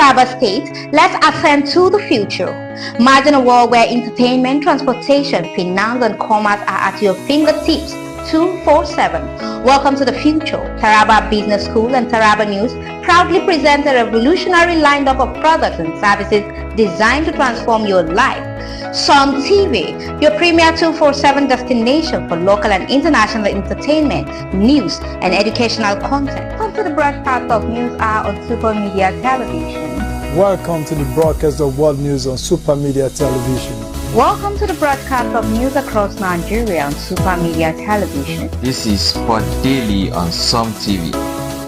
Taraba State, let's ascend to the future. Imagine a world where entertainment, transportation, finance and commerce are at your fingertips 247. Welcome to the future. Taraba Business School and Taraba News proudly present a revolutionary lineup of products and services designed to transform your life. Sumtv, your premier 247 destination for local and international entertainment, news and educational content. Come to the broadcast of News Hour on Super Media Television. Welcome to the broadcast of World News on Super Media Television. Welcome to the broadcast of news across Nigeria on Super Media Television. This is Sport Daily on Sumtv.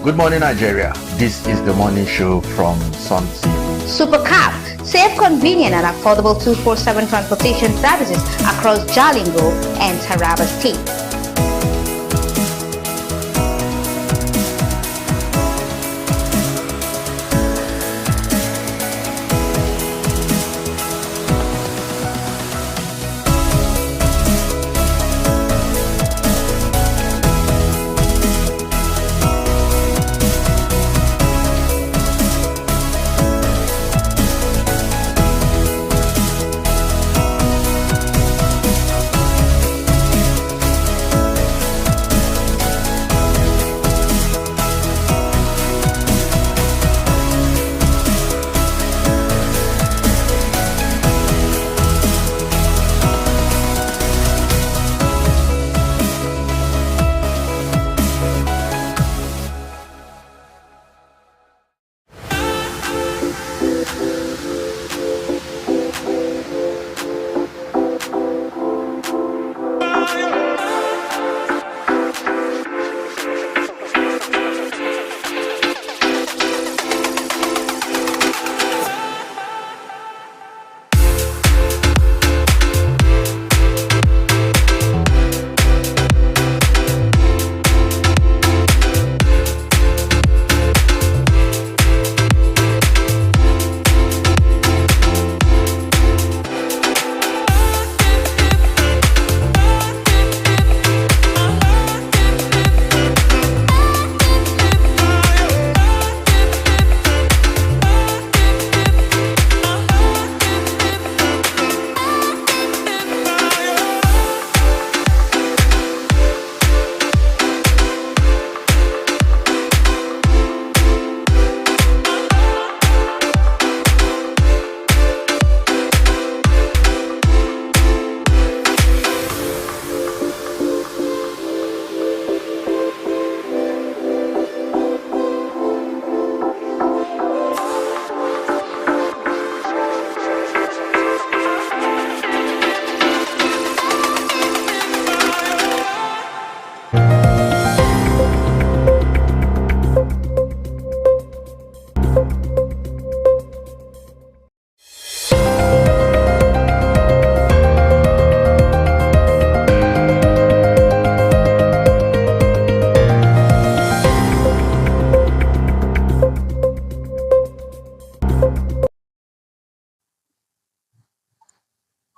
Good morning, Nigeria. This is the morning show from Sumtv. Super Cap, safe, convenient and affordable 247 transportation services across Jalingo and Taraba State.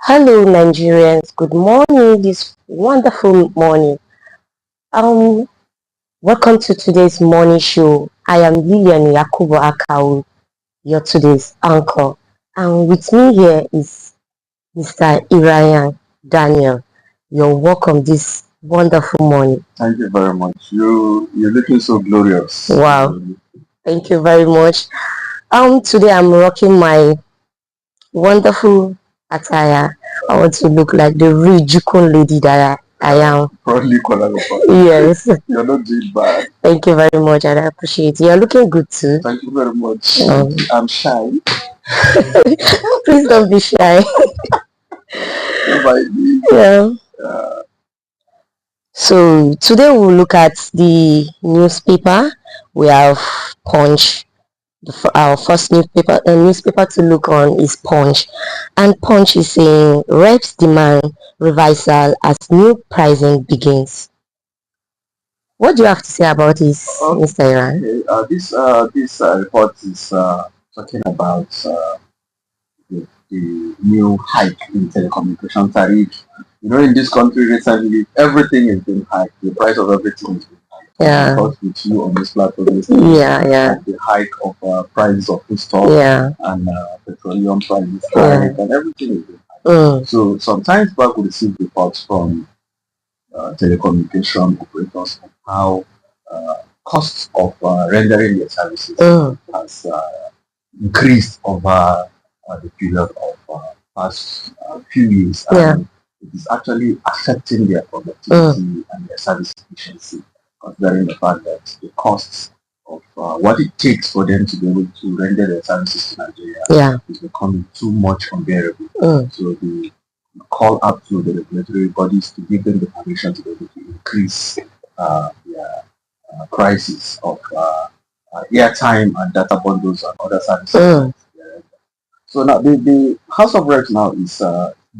Hello Nigerians, good morning, this wonderful morning. Welcome to today's morning show. I am Lilian Yakubu Akau, your today's anchor. And with me here is Mr. Irayan Daniel. You're welcome this wonderful morning. Thank you very much. You're looking so glorious. Wow. Thank you very much. Today I'm rocking my wonderful attire. I want to look like the real Jukun lady that I am. Proudly Kuala Yes. You're not doing bad. Thank you very much. I appreciate it. You're looking good too. Thank you very much. I'm shy. Please don't be shy. Yeah. So today we'll look at the newspaper. We have Punch. Our first newspaper to look on is Punch, and Punch is saying reps demand reversal as new pricing begins. What do you have to say about this, Mr. Iran? Okay. This report is talking about the new hike in telecommunication tariff. You know, in this country recently, everything has been hiked. The price of everything has been hiked. Yeah. discussed with you on this platform yesterday. Yeah. The hike of prices of foodstuff and petroleum prices hike and everything is high. So sometimes back we receive reports from telecommunication operators on how costs of rendering their services has increased over the period of past few years. And it is actually affecting their productivity and their service efficiency, considering the fact that the costs of what it takes for them to be able to render their services to Nigeria is becoming too much unbearable. So they call up to the regulatory bodies to give them the permission to be able to increase their prices of airtime and data bundles and other services. So now the House of Reps now is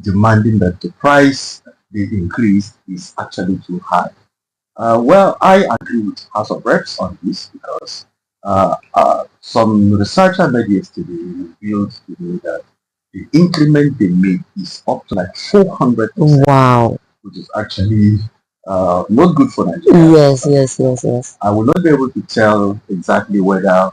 demanding that the price they increase is actually too high. Well, I agree with House of Reps on this because some research I made yesterday revealed to me that the increment they made is up to like 400%. Wow. Which is actually not good for Nigeria. Yes. I will not be able to tell exactly whether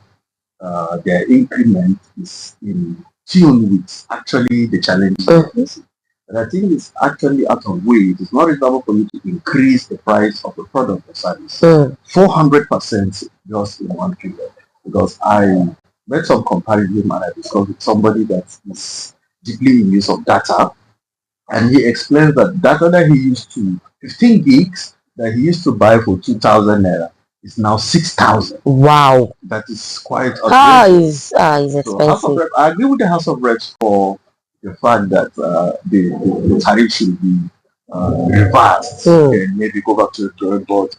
their increment is in tune with actually the challenges they're facing. But I think it's actually out of way. It is not reasonable for you to increase the price of the product or service 400% just in one period. Because I made some comparison and I discussed with somebody that is deeply in use of data, and he explains that data that he used to 15 gigs that he used to buy for 2,000 naira is now 6,000. Wow. That is quite outrageous. Is expensive. I agree with the House of Reps for the fact that the tariff should be reversed and maybe go back to the drawing board.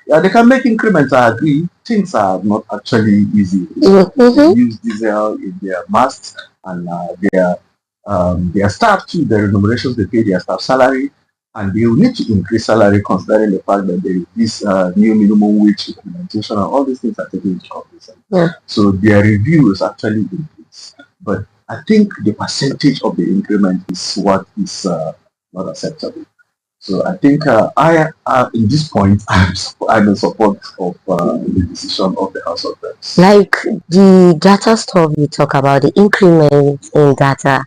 Yeah, they can make increments, I agree. Things are not actually easy. They use diesel in their masts and their staff too, the remunerations they pay their staff salary, and they will need to increase salary considering the fact that there is this new minimum wage implementation and all these things are taken into consideration. So their review is actually increased. But I think the percentage of the increment is what is not acceptable. So I think in this point, I'm in support of the decision of the House of Reps. Like the data stuff you talk about, the increment in data.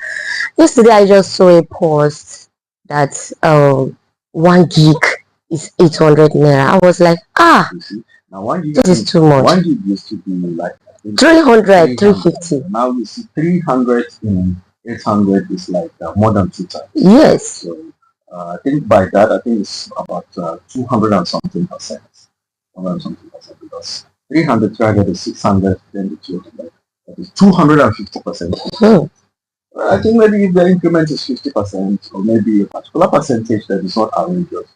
Yesterday I just saw a post that 1 gig is 800 naira. I was like, now 1 gig this is too much. 1 gig used to be like 300, 350. Now you see 300 and 800 is like more than 2 times. Yes. So I think by that, I think it's about 200 and something percent. 200 and something percent because 300, 300 is 600, then the 200. That is 250%. I think maybe if the increment is 50% or maybe a particular percentage that is not outrageous.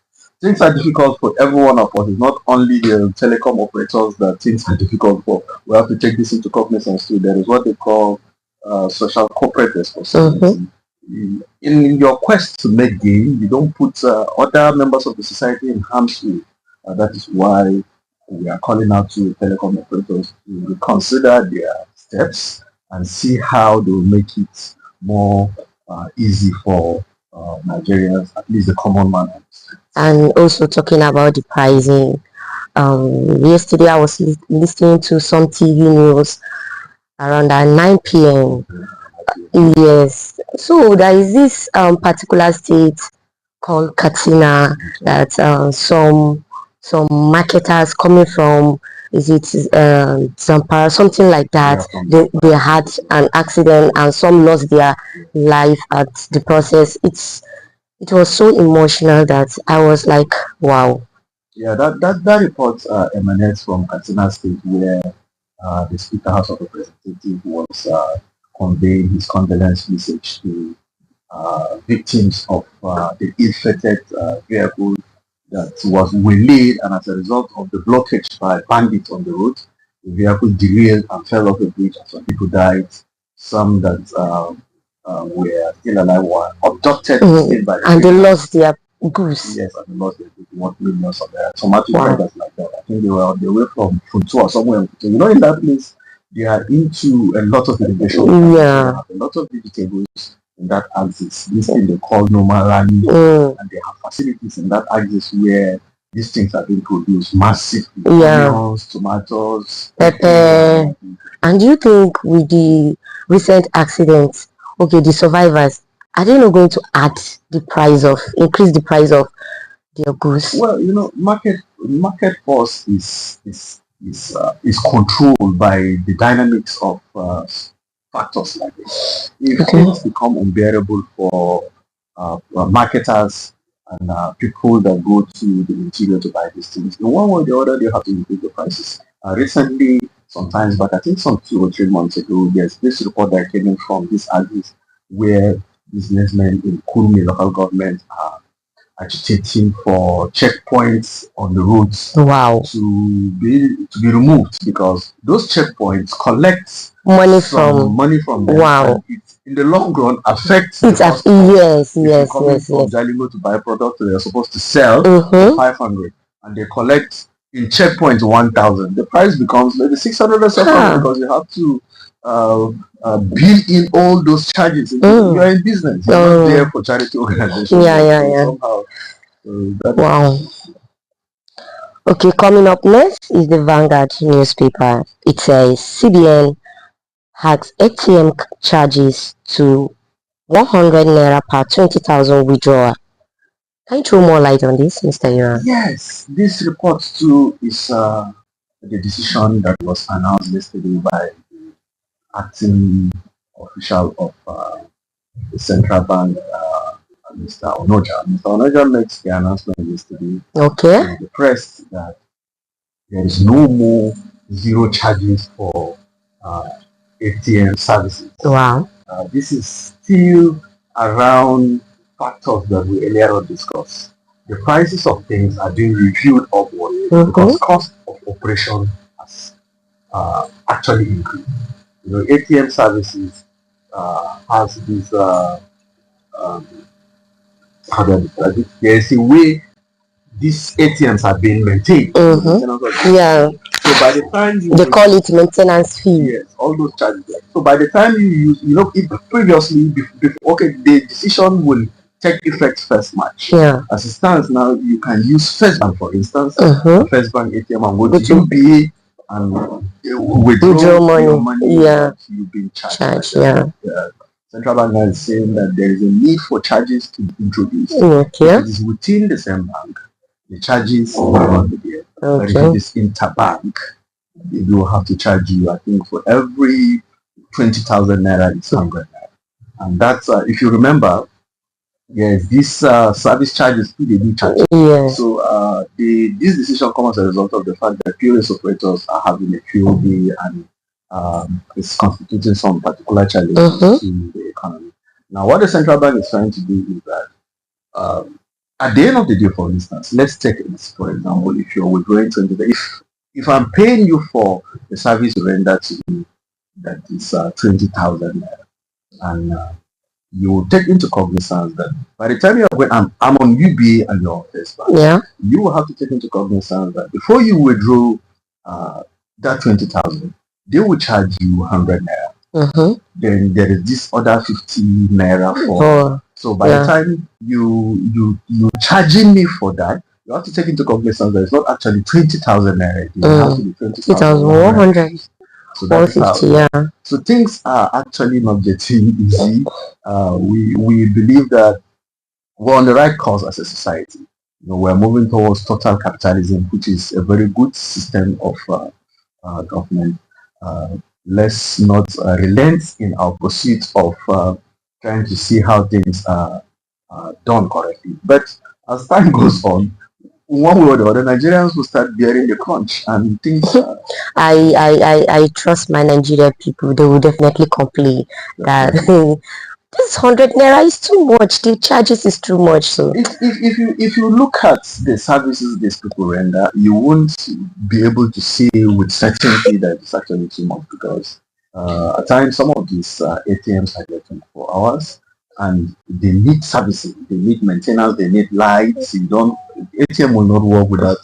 Things are difficult for every one of us. It's not only the telecom operators that things are difficult for. We have to take this into cognizance too. There is what they call social corporate responsibility. In your quest to make gain, you don't put other members of the society in harm's way. That is why we are calling out to telecom operators to reconsider their steps and see how they will make it more easy for Nigerians, at least the common man. And also talking about the pricing. Yesterday I was listening to Sumtv news around 9 p.m. Yes. So there is this particular state called Katsina that some marketers coming from Zamfara, something like that. They had an accident and some lost their life at the process. It was so emotional that I was like, wow. Yeah, that report emanates from Katsina State, where the Speaker House of Representatives was conveying his condolence message to victims of the ill-fated vehicle that was waylaid, and as a result of the blockage by bandits on the road, the vehicle derailed and fell off a bridge, and some people died. Some that were still alive were abducted and they lost their goods. Yes, and they lost their goods. What millions of their tomato traders like that. I think they were on their way from Funtua or somewhere. So in that place, they are into a lot of irrigation. They have a lot of vegetables in that axis. This thing they call normal land, and they have facilities in that axis where these things are being produced massively. Yeah. Onions, tomatoes, Pepper. And do you think with the recent accidents, okay, the survivors, are they not going to increase the price of their goods? Well, market force is controlled by the dynamics of factors like this. If things become unbearable for marketers and people that go to the interior to buy these things, in one way or the other, they have to increase the prices. Recently, sometimes back, I think some 2 or 3 months ago, there's this report that came in from this Addis where businessmen in Kurmi local government are agitating for checkpoints on the roads to be removed, because those checkpoints collect money from them. Wow. And it, in the long run, affects yes. From Jalingo to buy product they're supposed to sell for 500, and they collect in checkpoint 1,000. The price becomes maybe 600 or something, because you have to build in all those charges. You are in business. You're not there for charity organizations. Somehow, wow. Okay, coming up next is the Vanguard newspaper. It says CBN hikes ATM charges to 100 naira per 20,000 withdrawal. Can you throw more light on this, Mr. Yura? Yes, this report too is the decision that was announced yesterday by the acting official of the central bank, Mr. Onoja. Mr. Onoja makes the announcement yesterday in the press that there is no more zero charges for ATM services. Wow. This is still around factors that we earlier on discussed. The prices of things are being reviewed upward because cost of operation has actually increased. ATM services has this there's a way these ATMs are being maintained. Yeah. So by the time they call it maintenance fee. Yes, all those charges. So by the time you use, previously, the decision will take effect first March. Yeah. As it stands now, you can use First Bank, for instance, First Bank ATM, and go to UBA and withdraw money. Yeah. You've been charged. The Central Bank now is saying that there is a need for charges to be introduced. If it is within the same bank, the charges will not be there. But if it is interbank, they will have to charge you, I think, for every 20,000 naira, it's 100 naira. And that's, if you remember, yes, these service charges, they do charge. Yeah. So this decision comes as a result of the fact that POS operators are having a QOB and it's constituting some particular challenges to the economy. Now, what the central bank is trying to do is that at the end of the day, for instance, let's take this, for example, if you're withdrawing 20, if I'm paying you for the service you render to me, that is 20,000 naira, and you will take into cognizance that by the time I'm on UBA and you're on First Bank, you will have to take into cognizance that before you withdraw that 20,000, they will charge you 100 naira. Then there is this other 50 naira for. So by the time you charging me for that, you have to take into cognizance that it's not actually 20,000 naira. It has to be 20,100. So that's 150, So things are actually not getting easy. We believe that we're on the right course as a society. We're moving towards total capitalism, which is a very good system of government. Let's not relent in our pursuit of trying to see how things are done correctly. But as time goes on, one way or the other, Nigerians will start bearing the crunch and things. I trust my Nigerian people. They will definitely complain that this 100 naira is too much. The charges is too much. So if you look at the services these people render, you won't be able to say with certainty that it's actually too much, because at times some of these ATMs are there 24 hours and they need servicing, they need maintenance, they need lights. ATM will not work without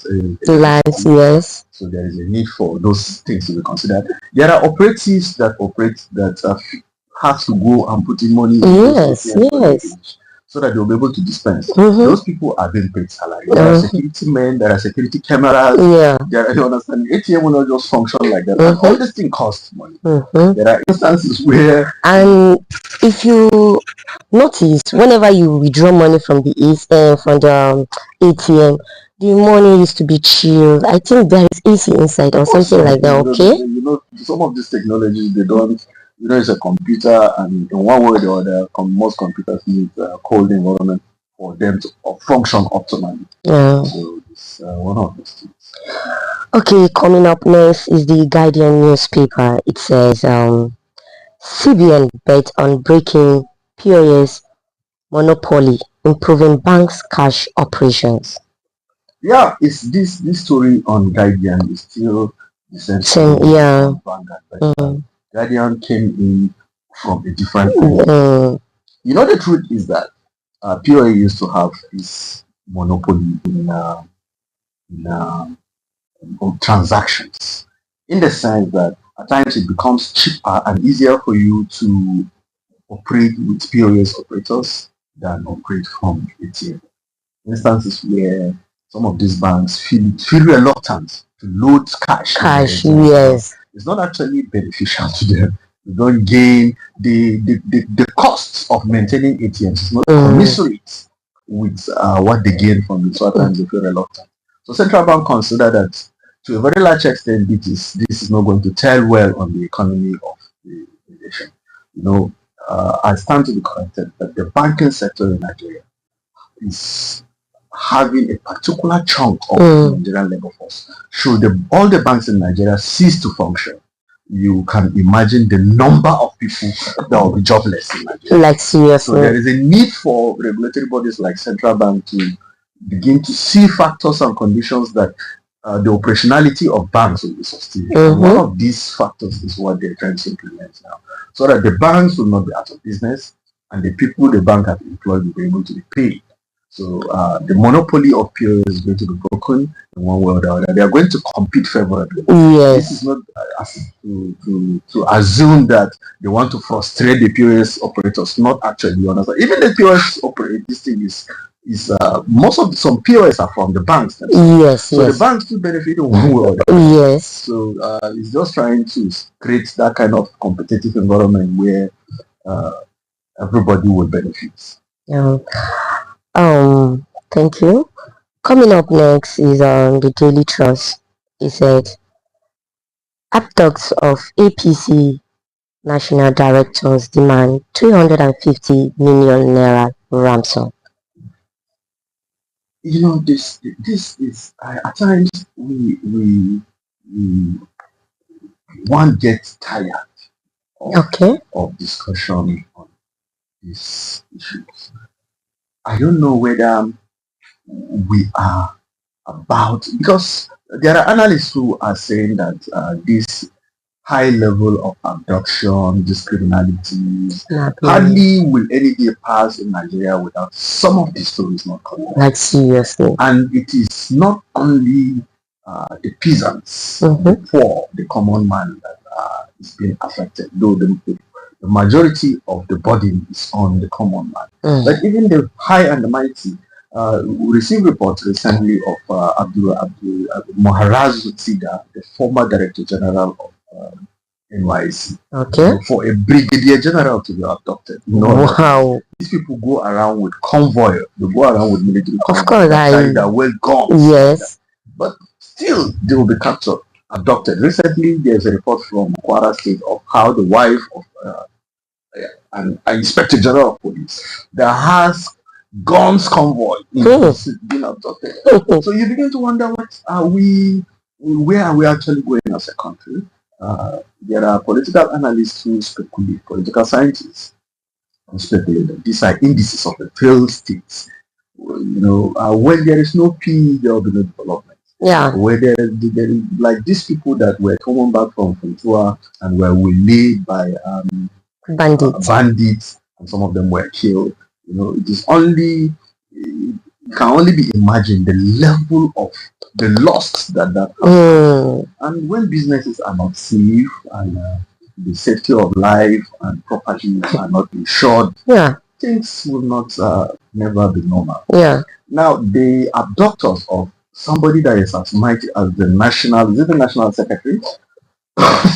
lights. Yes. So there is a need for those things to be considered. There are operatives that have to go and put in money. Yes. so that they'll be able to dispense. Those people are being paid salary. There are security men, there are security cameras. You understand? ATM will not just function like that. And all this thing costs money. There are instances where, and if you notice, whenever you withdraw money from the ATM, the money used to be chilled. I think there is AC inside or something like that. Okay. Some of these technologies, they don't. It's a computer, and in one way or the other, most computers need a cold environment for them to function optimally. So it's one of those things. Okay, coming up next is the Guardian newspaper. It says CBN bet on breaking POS monopoly, improving banks' cash operations. Yeah, it's this story on Guardian is still the same. Guardian came in from a different angle. The truth is that POA used to have this monopoly in transactions, in the sense that at times it becomes cheaper and easier for you to operate with POS operators than operate from ATM. Instances where some of these banks feel reluctant to load cash. Yes. It's not actually beneficial to them. You don't gain the costs of maintaining ATMs. It's not commensurate with what they gain from it. So at times they feel reluctant. So central bank consider that to a very large extent this is not going to tell well on the economy of the nation. I stand to be corrected that the banking sector in Nigeria is having a particular chunk of the Nigerian labor force. Should all the banks in Nigeria cease to function, you can imagine the number of people that will be jobless in Nigeria. Like seriously. So there is a need for regulatory bodies like central bank to begin to see factors and conditions that the operationality of banks will be sustained. One of these factors is what they're trying to implement now, so that the banks will not be out of business and the people the bank have employed will be able to be paid. So the monopoly of POS is going to be broken in one way or the other. They are going to compete favorably. Yes. This is not to assume that they want to frustrate the POS operators. Not actually, you understand. Even the POS operator, this thing is some POS are from the banks themselves. Yes. So the banks still benefit in one way or the other. Yes. So it's just trying to create that kind of competitive environment where everybody will benefit. Yeah. Thank you. Coming up next is the Daily Trust. It said, abducts of APC national directors demand 350 million naira ransom. This is at times we one gets tired of discussion on these issues. I don't know whether we are about, because there are analysts who are saying that this high level of abduction, these criminalities, hardly will any day pass in Nigeria without some of these stories not coming out. Like seriously. And it is not only the peasants, the poor, the common man that is being affected, though the majority of the burden is on the common man. But even the high and the mighty, we received reports recently of Abdul Maharaj Sida, the former Director General of NYC, for a brigadier general to be abducted. Wow. These people go around with convoy. They go around with military convoy. Of course, they're well guns. Yes. But still, they will be captured, abducted. Recently, there's a report from Kwara State of how the wife of an Inspector General of Police that has guns convoy being abducted. So you begin to wonder, where are we actually going as a country? There are political analysts who speculate, political scientists who speculate that these are indices of the failed states. When there is no peace, there will be no development. Yeah. Where there is like these people that were coming back from Funtua and were waylaid by bandits, and some of them were killed. It is only, it can only be imagined the level of the loss that happens. And when businesses are not safe and the safety of life and property are not insured, things will not never be normal. Yeah. Now, the abductors of somebody that is as mighty as the national, is it the national secretary?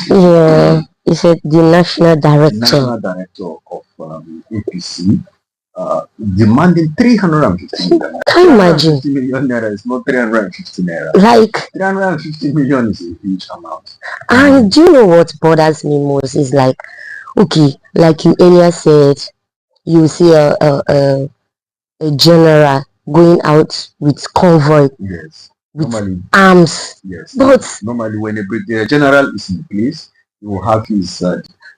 Yeah. He said the national director. National director of APC, demanding 350 million. Can you imagine? 350 million naira is not 350 naira. Like 350 million is a huge amount. And do you know what bothers me most is like, okay, like you earlier said, you see a general going out with convoy, Yes, with normally arms. yes. But Normally, when a brigadier general is in place, you will have his.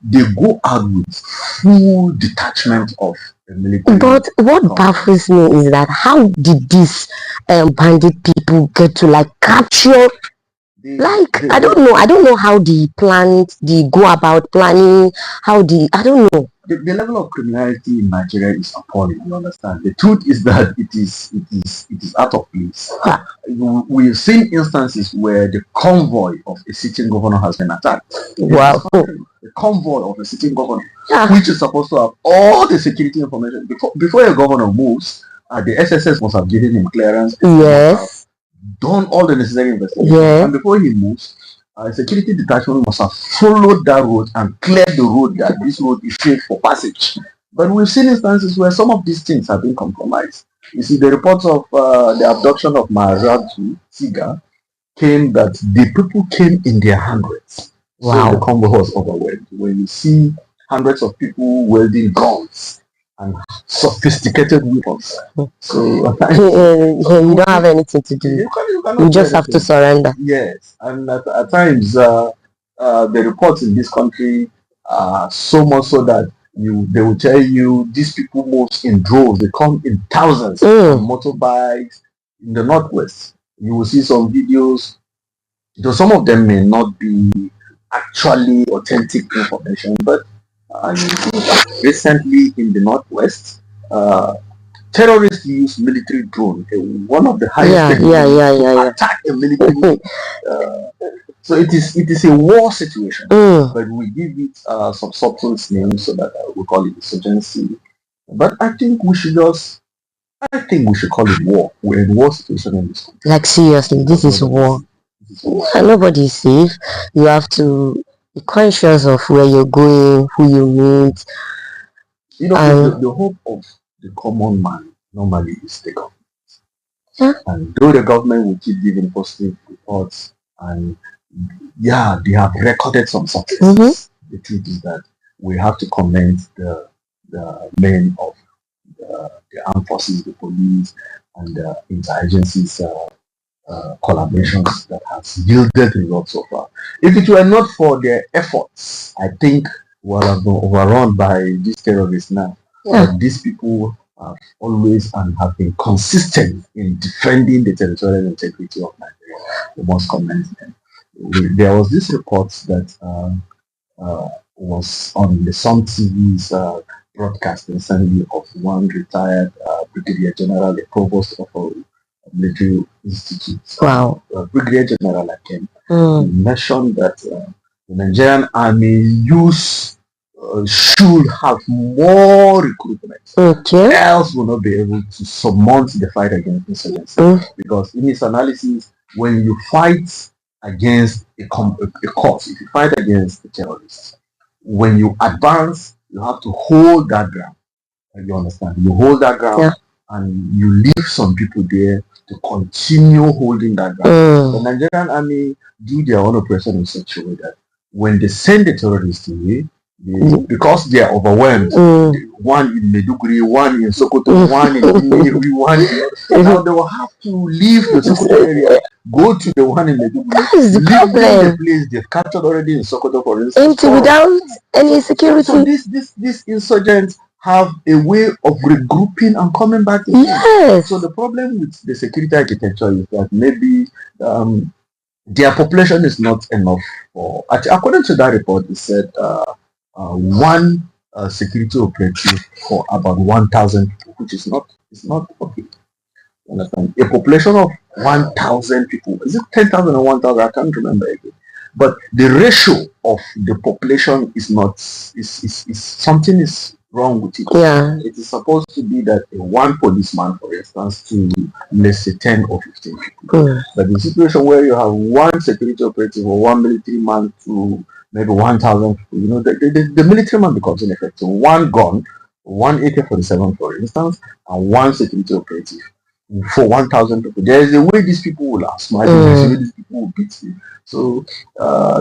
They go out with full detachment of the military. but what baffles me is that how did these bandit people get to like capture? I don't know how they planned, they go about planning, I don't know. The level of criminality in Nigeria is appalling. You understand? The truth is that it is out of place. We've seen instances where the convoy of a sitting governor has been attacked. Wow. The convoy of a sitting governor, Yeah. which is supposed to have all the security information before a governor moves. The SSS must have given him clearance. Yes. Done all the necessary investigation, Yes. and before he moves, security detachment must have followed that road and cleared the road that this road is safe for passage. But we've seen instances where some of these things have been compromised. You see, the reports of the abduction of Maharaju Siga came that the people came in their hundreds. Wow. So the convoy was overwhelmed. When you see hundreds of people wielding guns and sophisticated weapons, so you don't have anything to do. You just have to surrender. Yes, and at times the reports in this country are so much so that they will tell you these people move in droves. They come in thousands on motorbikes in the northwest. You will see some videos. Though some of them may not be actually authentic information, but you see that recently in the northwest, terrorists use military drone. One of the highest attack a military. So it is a war situation, but we give it some subtle names so that we call it insurgency. But I think we should call it war. We're in war situation in this country. Like seriously, this is war. And nobody is safe. You have to be conscious of where you're going, who you meet. You know, the hope of the common man normally is the government. Yeah. And though the government will keep giving positive reports, and they have recorded some successes, the truth is that we have to commend the men of the armed forces, the police, and the interagencies collaborations that has yielded results so far. If it were not for their efforts, I think we'll have been overrun by these terrorists now. But these people have always and have been consistent in defending the territorial integrity of Nigeria. We must commend them. There was this report that was on the Sumtv's broadcast recently of one retired brigadier general, the provost of a military institute. Wow. Brigadier General Akem mentioned that the Nigerian army should have more recruitment. Okay. Else will not be able to surmount the fight against insurgency. Because in his analysis, when you fight against a cause, if you fight against the terrorists, when you advance, you have to hold that ground. You understand? You hold that ground and you leave some people there to continue holding that ground. The Nigerian army do their own operation in such a way that when they send the terrorists away, because they are overwhelmed, one in Meduguri, one in Sokoto, one in Inewi, one in... Now they will have to leave the Sokoto area, go to the one in Meduguri. That is the problem. The place they've captured already in Sokoto, for instance. Empty without any security. So these insurgents have a way of regrouping and coming back again. Yes. So the problem with the security architecture is that maybe their population is not enough for... According to that report, it said one security operative for about 1,000 people, which is not okay. Understand? A population of 1,000 people, is it 10,000 or 1,000? I can't remember again. But the ratio of the population is not, is something is wrong with it. Yeah. It is supposed to be that one policeman, for instance, to let's say 10 or 15 people. But the situation where you have one security operative or one military man to maybe 1,000 people, the military man becomes ineffective. One gun, one AK-47, for instance, and one security operative for 1,000 people. There is a way these people will outsmart you. There is a way these people will beat you. So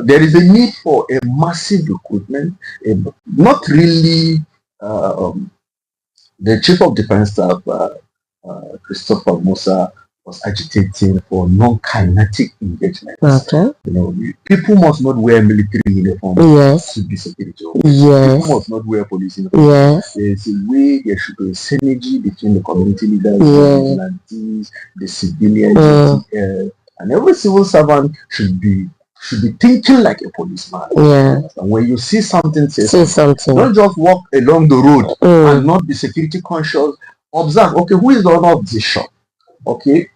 there is a need for a massive recruitment, not really. The chief of defense staff, Christopher Musa, was agitating for non-kinetic engagements. Okay. People must not wear military uniform to be security officers. People must not wear police uniform. There's a way there should be a synergy between the community leaders, the vigilantes, the civilians, and every civil servant should be thinking like a policeman. And when you see something, say something. Don't just walk along the road and not be security conscious. Observe, okay, who is the owner of this shop? Okay,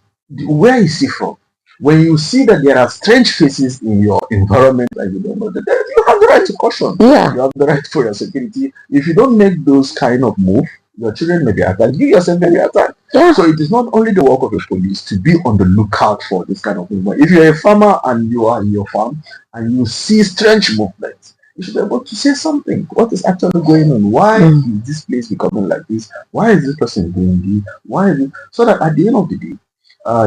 where is he from? When you see that there are strange faces in your environment and you don't know that, you have the right to caution. You have the right for your security. If you don't make those kind of moves, your children may be attacked. You yourself may be attacked. So it is not only the work of the police to be on the lookout for this kind of movement. If you're a farmer and you are in your farm and you see strange movements, you should be able to say something. What is actually going on? Why is this place becoming like this? Why is this person doing this? Why is it? So that at the end of the day,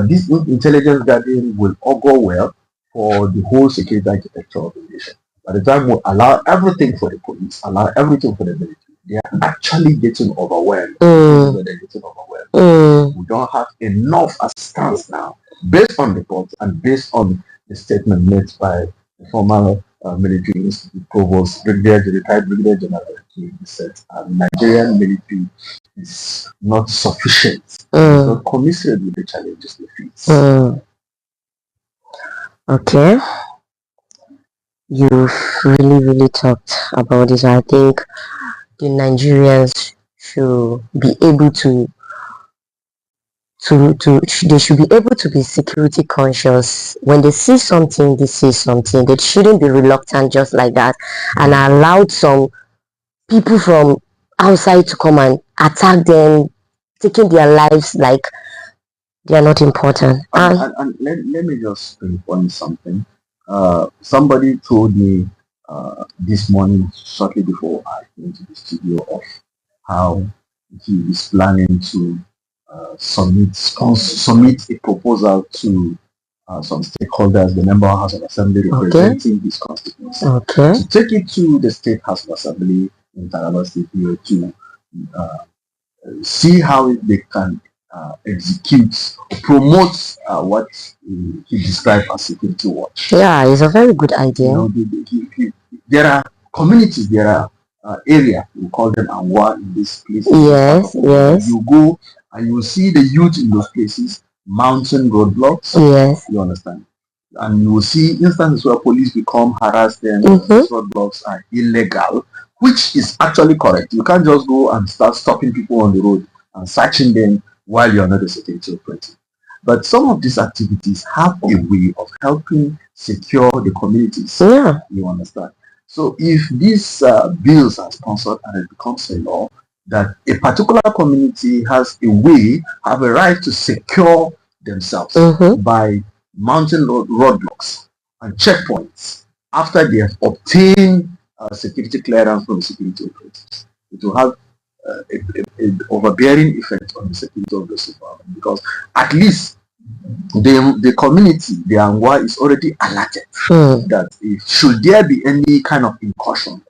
this intelligence gathering will augur well for the whole security architecture of the nation. By the time we allow everything for the police, allow everything for the military, they are actually getting overwhelmed. They're getting overwhelmed. We don't have enough assistance now, based on reports and based on the statement made by the former military institute provost, retired Brigadier General. He said Nigerian military is not sufficient. It's not commensurate with the challenges they face. Okay. You've really talked about this. I think the Nigerians should be able to they should be able to be security conscious. When they see something, they say something. They shouldn't be reluctant just like that and allowed some people from outside to come and attack them, taking their lives like they are not important. And let me just pinpoint something. Somebody told me this morning, shortly before I came to the studio, of how he is planning to submit a proposal to some stakeholders, the member House of Assembly representing his constituency, to take it to the State House of Assembly in Taraba State here to see how they can execute, promote what he described as security watch. Yeah, it's a very good idea. There are communities, there are areas, we call them Anwa in this place. You go and you will see the youth in those places mounting roadblocks. You understand? And you will see instances where police become harass them. These roadblocks are illegal, which is actually correct. You can't just go and start stopping people on the road and searching them while you're not a security operative. But some of these activities have a way of helping secure the communities. You understand? So if these bills are sponsored and it becomes a law, that a particular community has a right to secure themselves by mounting roadblocks and checkpoints after they have obtained security clearance from the security operators. It will have an overbearing effect on the security of those environment, because at least the community, the Angwa, is already alerted that if should there be any kind of incursion,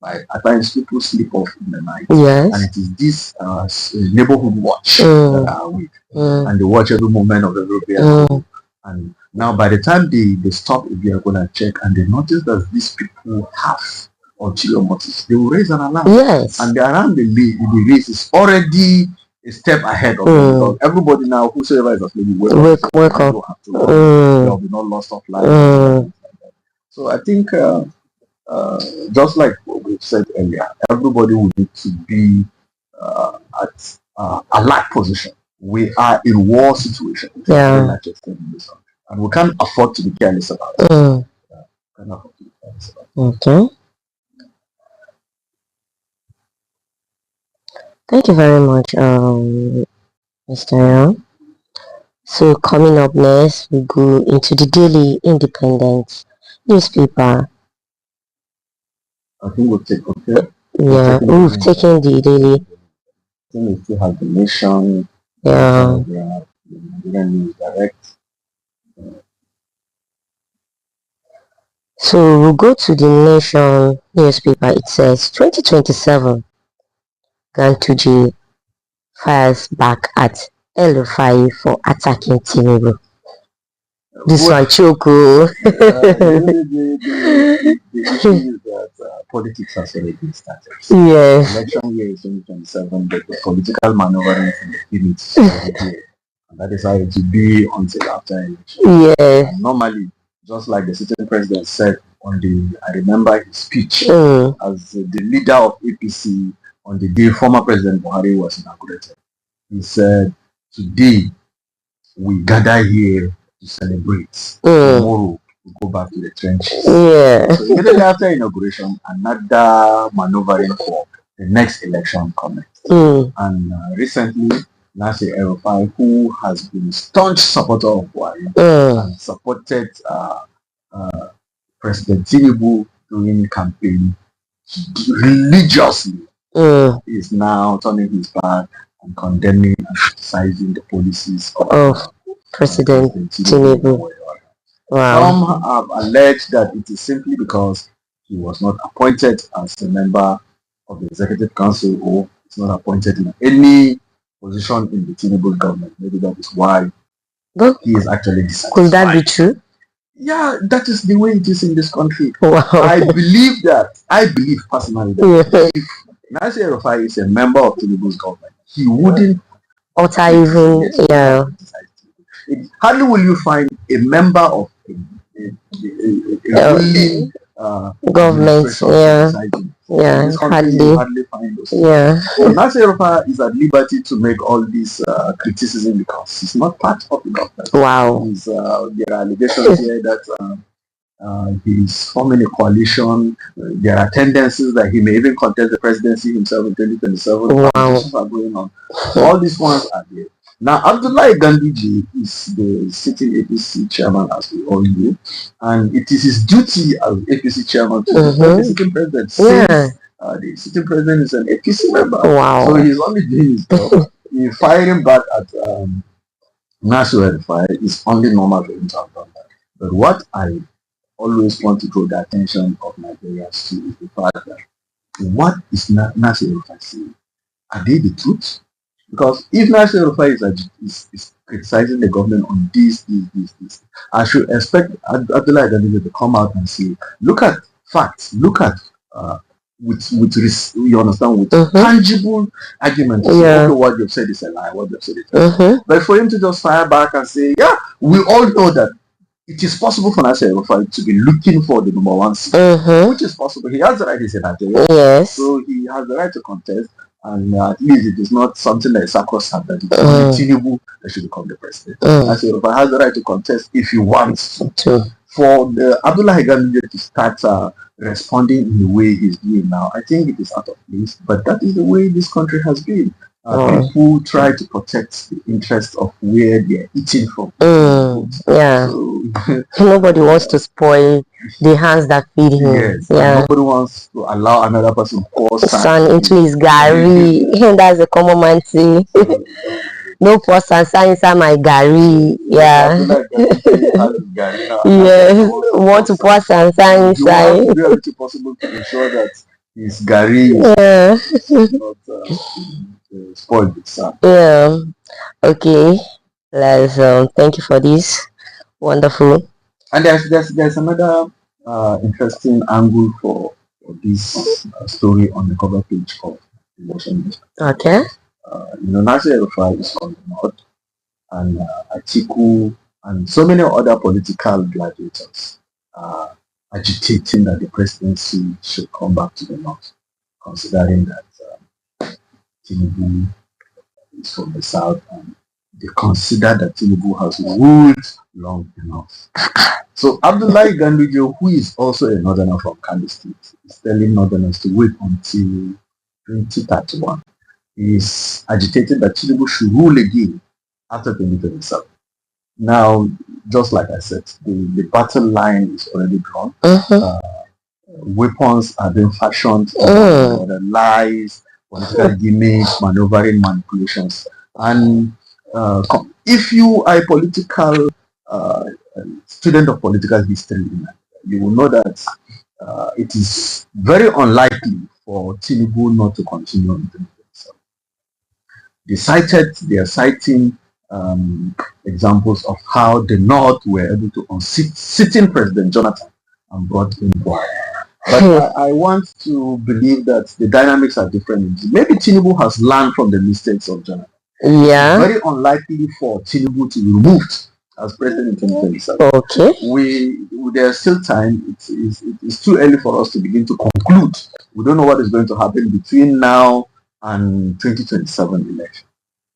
like at times people sleep off in the night, and it is this neighborhood watch that are awake, and they watch every moment of every vehicle. And now by the time they stop a vehicle and check, and they notice that these people have ulterior motives, they will raise an alarm. And the alarm the raise is already a step ahead of them, because everybody now, whosoever is asleep, wake up. There will be no loss of life. So I think just like what we've said earlier, everybody will need to be at alert position. We are in war situation, and we can't afford to be careless about it. Okay. Thank you very much, Mr. Aaron. So coming up next, we go into the Daily Independent newspaper. I think we'll take okay. Yeah, we've taken the Daily. I think we still have the Nation. Yeah. The Nigerian News Direct. So we'll go to the Nation newspaper. It says 2027 Gantuji fires back at El-Rufai for attacking Tinubu. This one choco. The issue is that politics has already started. Yes. Election year is 2027, but the political maneuvering in the field is already here. And that is how it will be until after election. Yes. And normally, just like the sitting president said I remember his speech as the leader of APC on the day former President Buhari was inaugurated. He said, today we gather here to celebrate. Tomorrow we go back to the trenches. Yeah. So immediately after inauguration, another maneuvering for the next election commenced. And recently, Nasir El-Rufai, who has been a staunch supporter of Buhari and supported President Tinubu during the campaign religiously, is now turning his back and condemning and criticizing the policies of President Tinubu. Wow. Some have alleged that it is simply because he was not appointed as a member of the Executive Council or is not appointed in any position in the Tinubu government. Maybe that is why he is actually dissatisfied. Could that be true? Yeah, that is the way it is in this country. Wow. I believe personally that if Nasir El-Rufai is a member of Tinubu's government, he wouldn't utter even, yeah. Hardly will you find a member of a ruling government, hardly find those. Yeah. So Nasir El-Rufai is at liberty to make all these criticism because he's not part of the government. Wow. There are allegations here that he's forming a coalition. There are tendencies that he may even contest the presidency himself in 2027. Wow. Are going on. So all these ones are there. Now, Abdullahi Ganduje is the sitting APC chairman, as we all know, and it is his duty as APC chairman to support the sitting president. Since the sitting president is an APC member, so he's only doing his job. He's firing back at Nasir El-Rufai is only normal for him to have done that. But what I always want to draw the attention of Nigerians to is the fact that what is Nasir El-Rufai saying? Are they the truth? Because if Nasir El-Rufai is criticizing the government on this, I should expect Abdullah Ganduje to come out and say, look at facts, look at you understand, with tangible arguments. Okay, what you've said is a lie, what you've said is a lie. But for him to just fire back and say, yeah, we all know that it is possible for Nasir El-Rufai to be looking for the number one seat, which is possible. He has the right, he's in Nigeria. Yes. So he has the right to contest. And at least it is not something that is sacrosanct that it's only Tinubu that should become the president. Nasir El-Rufai has the right to contest if he wants to. For the Abdullahi Ganduje to start responding in the way he's doing now, I think it is out of place. But that is the way this country has been. People try to protect the interest of where they are eating from. Yeah. So, nobody wants to spoil the hands that feed him. Yes. Yeah. Nobody wants to allow another person to pour sand into his gari. That's a common man thing. No pour sand inside my gari. Yeah. Yes. Want to pour sand inside. You want to do everything possible to ensure that his gari is not spoiled with sand. Yeah. Okay. Let's thank you for this. Wonderful. And there's another interesting angle for this story on the cover page of the Nation. Okay. Nasir El-Rufai is from the north, and Atiku and so many other political gladiators are agitating that the presidency should come back to the north, considering that Tinubu is from the south and they consider that Tinubu has ruled long enough. So Abdullahi Ganduje, who is also a northerner from Kano State, is telling northerners to wait until 2031 is agitating that Tinubu should rule again after 2027. Now, just like I said, the battle line is already drawn. Weapons are being fashioned for the lies, political gimmicks, maneuvering, manipulations. And if you are a political student of political history, you will know that it is very unlikely for Tinubu not to continue in 2027. They are citing examples of how the North were able to unseat sitting President Jonathan and brought in Buhari. But I want to believe that the dynamics are different. Maybe Tinubu has learned from the mistakes of Jonathan. Yeah. It's very unlikely for Tinubu to be removed as president in 2027. Okay. There's still time. It's too early for us to begin to conclude. We don't know what is going to happen between now and 2027 election.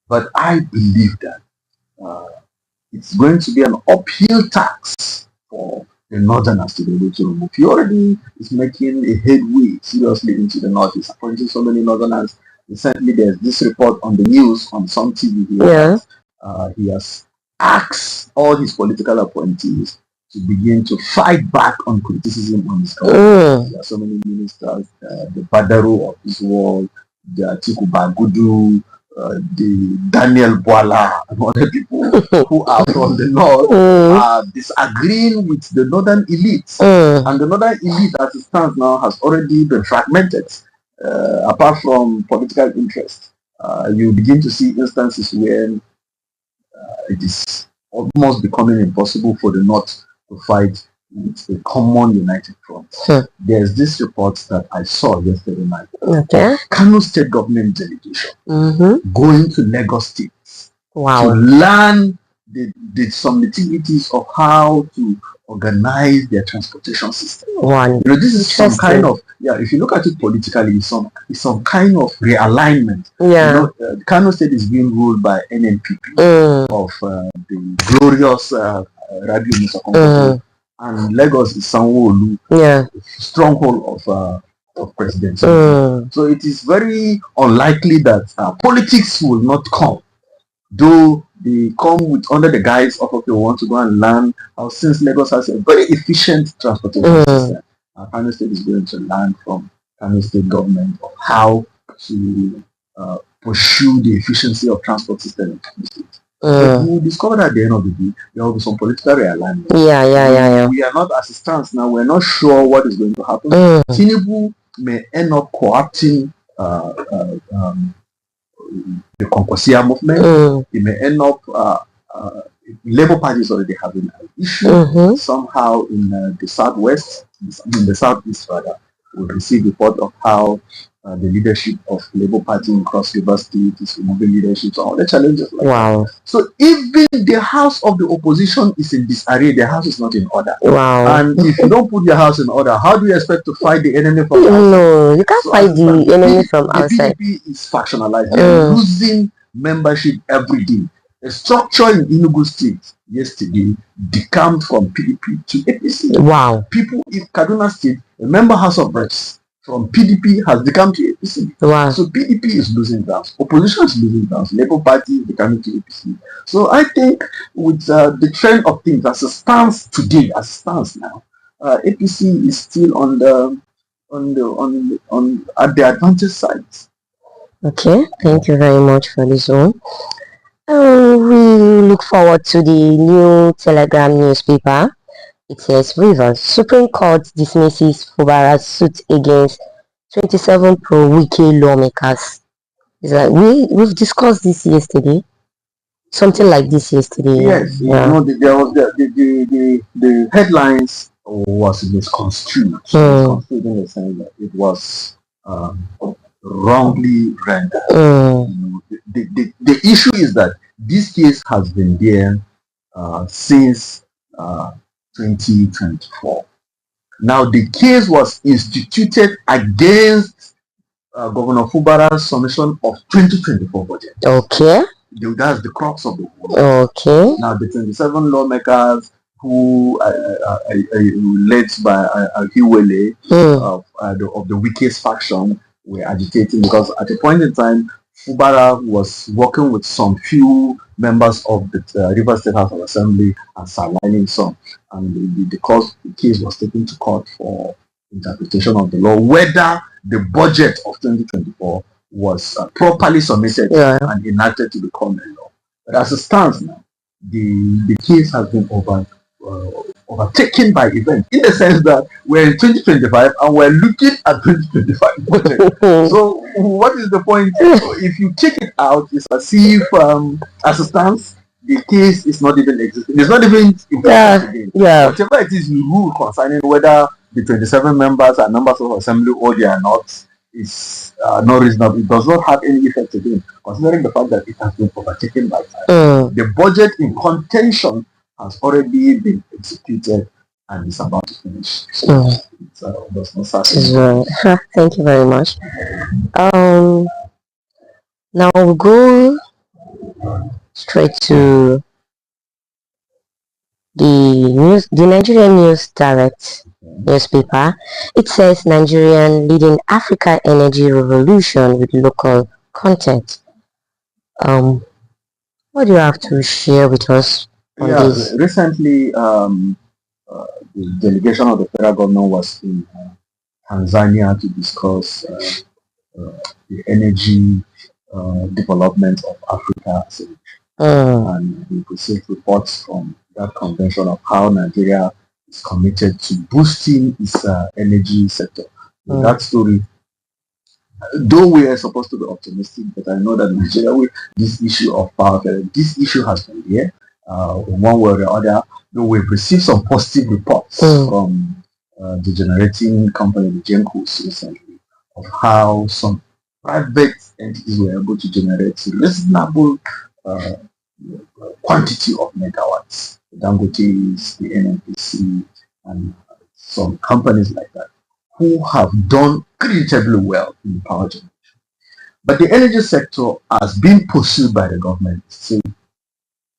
But I believe that it's going to be an uphill task for the Northerners to be able to remove. He already is making a headway seriously into the North. He's appointing so many Northerners. Recently, there's this report on the news on Sumtv here. Yeah. He has asked all his political appointees to begin to fight back on criticism on his government. There are so many ministers, the Badaro of this world, the Atiku Bagudu, the Daniel Boala, and other people who are from the North are disagreeing with the Northern elite. And the Northern elite, as it stands now, has already been fragmented. Apart from political interest, you begin to see instances where it is almost becoming impossible for the North to fight with a common united front. There's this report that I saw yesterday night. Kano State government delegation going to Lagos State to learn the subtleties of how to organize their transportation system. This is some kind of, if you look at it politically, it's some kind of realignment. Kano State is being ruled by NNPP of the glorious Radio Musa and Lagos is Sanwo-Olu, stronghold of President. So it is very unlikely that politics will not come, though they come with under the guise of okay, we want to go and learn how, since Lagos has a very efficient transportation system, Kano State is going to learn from Kano State government of how to pursue the efficiency of transport system in Kano State. But we will discover that at the end of the day, there will be some political realignment. We are not, as it stands now, we're not sure what is going to happen. Tinubu may end up co-opting the Concosia movement. It may end up, Labour Party is already having an issue somehow in the southwest, in the southeast rather. We received report of how the leadership of Labour Party in Cross River State is removing leadership, so all the challenges like that. So even the house of the opposition is in disarray, the house is not in order. And if you don't put your house in order, how do you expect to fight the enemy from outside? No, you can't fight the enemy from outside. The PDP is factionalized. They're losing membership every day. A structure in Enugu State yesterday decamped from PDP to APC. People in Kaduna State, a member House of Reps from PDP has become to APC. So PDP is losing grounds. Opposition is losing grounds. Labour Party is becoming to APC. So I think with the trend of things as it stands today, as it stands now, APC is still on at the advantage side. Okay, thank you very much for this one. We look forward to the new Telegram newspaper. It says Rivers Supreme Court dismisses Fubara's suit against 27 pro-Wike lawmakers. It's like we've discussed this yesterday. Something like this yesterday. Yes, there was the headlines was misconstrued. Misconstrued in the sense that it was wrongly rendered. The issue is that this case has been there since 2024. Now the case was instituted against Governor Fubara's submission of 2024 budget. Okay. That's the crux of the whole. Okay. Now the 27 lawmakers who led by Hiwele of the Wike's faction were agitating because at a point in time Fubara was working with some few members of the River State House of Assembly and sidelining some, and the case was taken to court for interpretation of the law, whether the budget of 2024 was properly submitted and enacted to become a law. But as it stands now, the case has been overtaken by events, in the sense that we're in 2025 and we're looking at 2025 budget. So what is the point? If you take it out, it's as if as it stands, the case is not even existing. It's not even important again. Whatever it is, you rule concerning whether the 27 members are members of assembly or they are not is not reasonable. It does not have any effect again, considering the fact that it has been overtaken by time. The budget in contention has already been executed and is about to finish. So there's no such. Thank you very much. Now we'll go straight to the Nigerian News Direct newspaper. It says Nigerian leading Africa energy revolution with local content. What do you have to share with us on this? Recently, the delegation of the federal government was in Tanzania to discuss the energy development of Africa, and we received reports from that convention of how Nigeria is committed to boosting its energy sector. That story, though we are supposed to be optimistic, but I know that Nigeria, with this issue of power, this issue has been here in one way or the other. Though we've received some positive reports from the generating company, the Gencos, recently, of how some private entities were able to generate reasonable quantity of megawatts. The Dangotes, the NNPC, and some companies like that, who have done creditably well in power generation. But the energy sector has been pursued by the government, still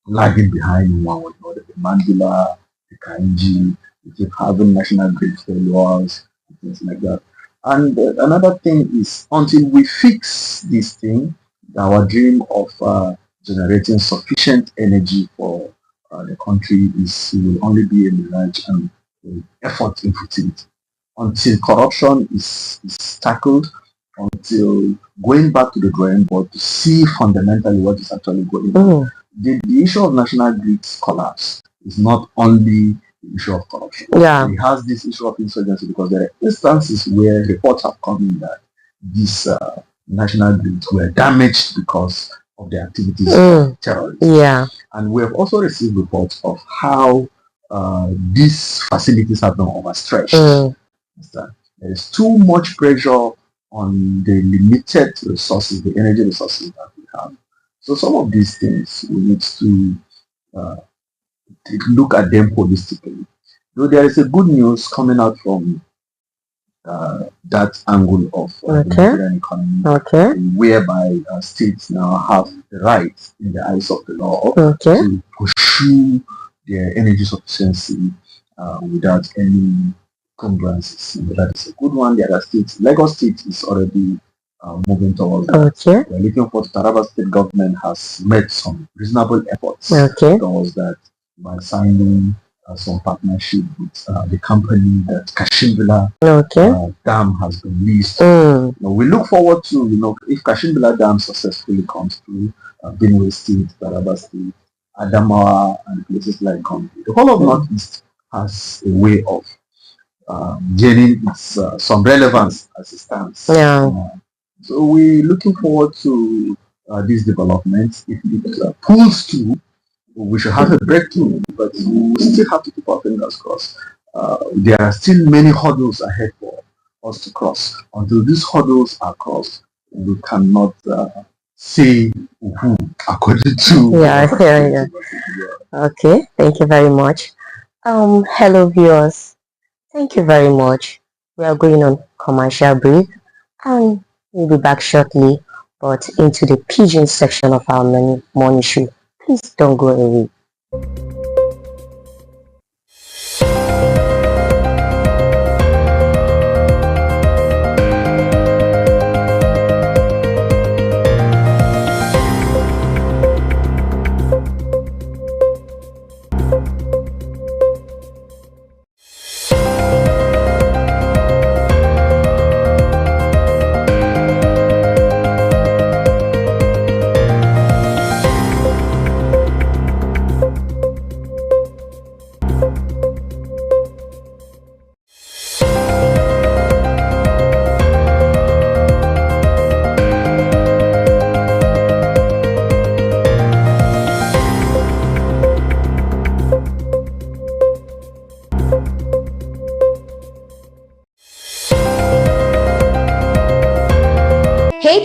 lagging behind in one way or another. The Mandela, the Kainji, we keep having national grid failures, and things like that. And another thing is, until we fix this thing, our dream of generating sufficient energy for the country will only be a mirage and effort in futility. Until corruption is tackled, until going back to the drawing board to see fundamentally what is actually going on. The issue of national grid collapse is not only the issue of corruption. It has this issue of insurgency, because there are instances where reports have come in that these national grids were damaged because of the activities of terrorists. And we have also received reports of how these facilities have been overstretched. There is too much pressure on the limited resources, the energy resources that we have. So some of these things we need to look at them holistically. Though there is a good news coming out from that angle of the Nigerian economy, whereby states now have the right, in the eyes of the law, to pursue their energy sufficiency without any encumbrances. That is a good one. The other states, Lagos State is already moving towards that. We're looking for the Taraba State government has made some reasonable efforts towards that by signing some partnership with the company that Kashimbila Dam has been leased. We look forward to, if Kashimbila Dam successfully comes through, Benue State, Taraba State, Adamawa, and places like Gombe, the whole of Northeast has a way of gaining its some relevance as it stands. So we're looking forward to these developments. If it pulls through, we should have a breakthrough, but we still have to keep our fingers crossed. There are still many hurdles ahead for us to cross. Until these hurdles are crossed, we cannot say who, according to... Okay, thank you very much. Hello viewers, thank you very much. We are going on commercial break and we'll be back shortly, but into the pigeon section of our morning show. Please don't go away.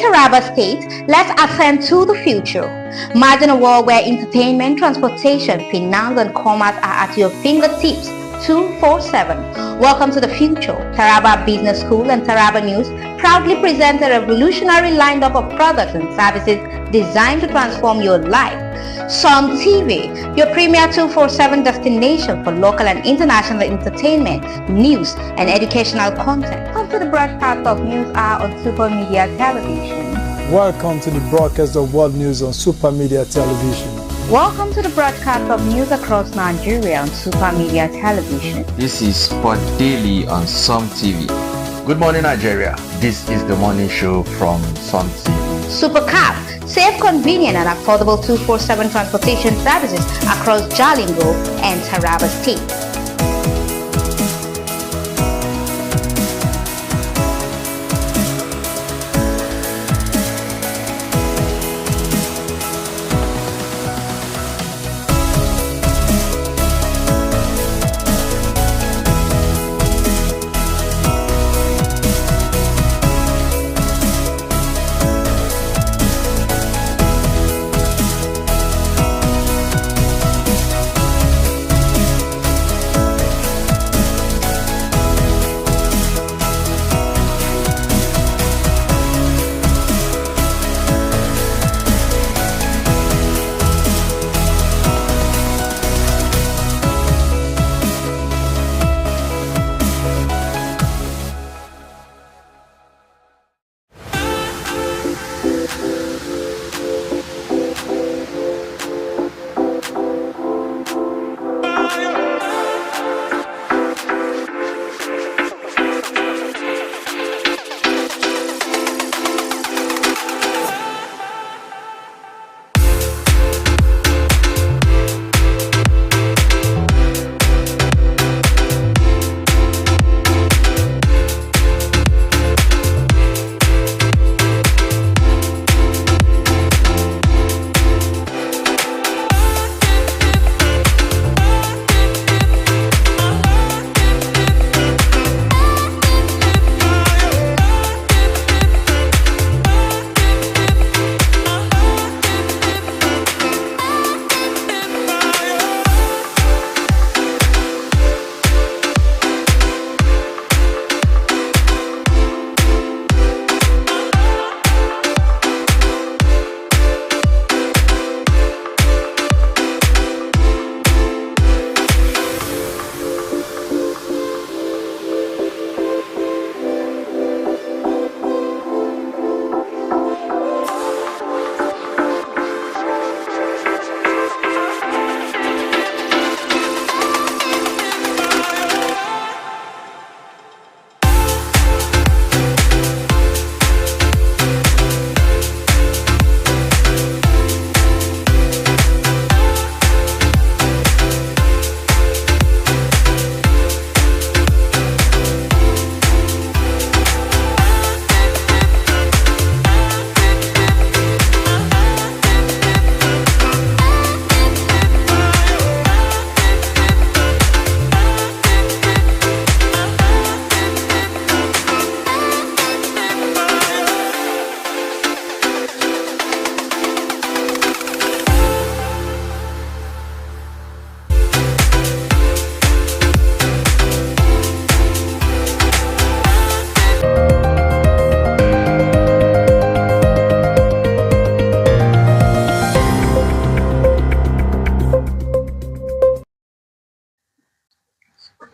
Taraba State, let's ascend to the future. Imagine a world where entertainment, transportation, finance and commerce are at your fingertips 247. Welcome to the future. Taraba Business School and Taraba News proudly present a revolutionary lineup of products and services designed to transform your life. Sumtv, your premier 247 destination for local and international entertainment, news and educational content. Come to the broadcast of News Hour on Super Media Television. Welcome to the broadcast of World News on Super Media Television. Welcome to the broadcast of news across Nigeria on Super Media Television. This is Sport Daily on Sumtv. Good morning, Nigeria. This is the morning show from Sumtv. Supercab, safe, convenient and affordable 247 transportation services across Jalingo and Taraba State.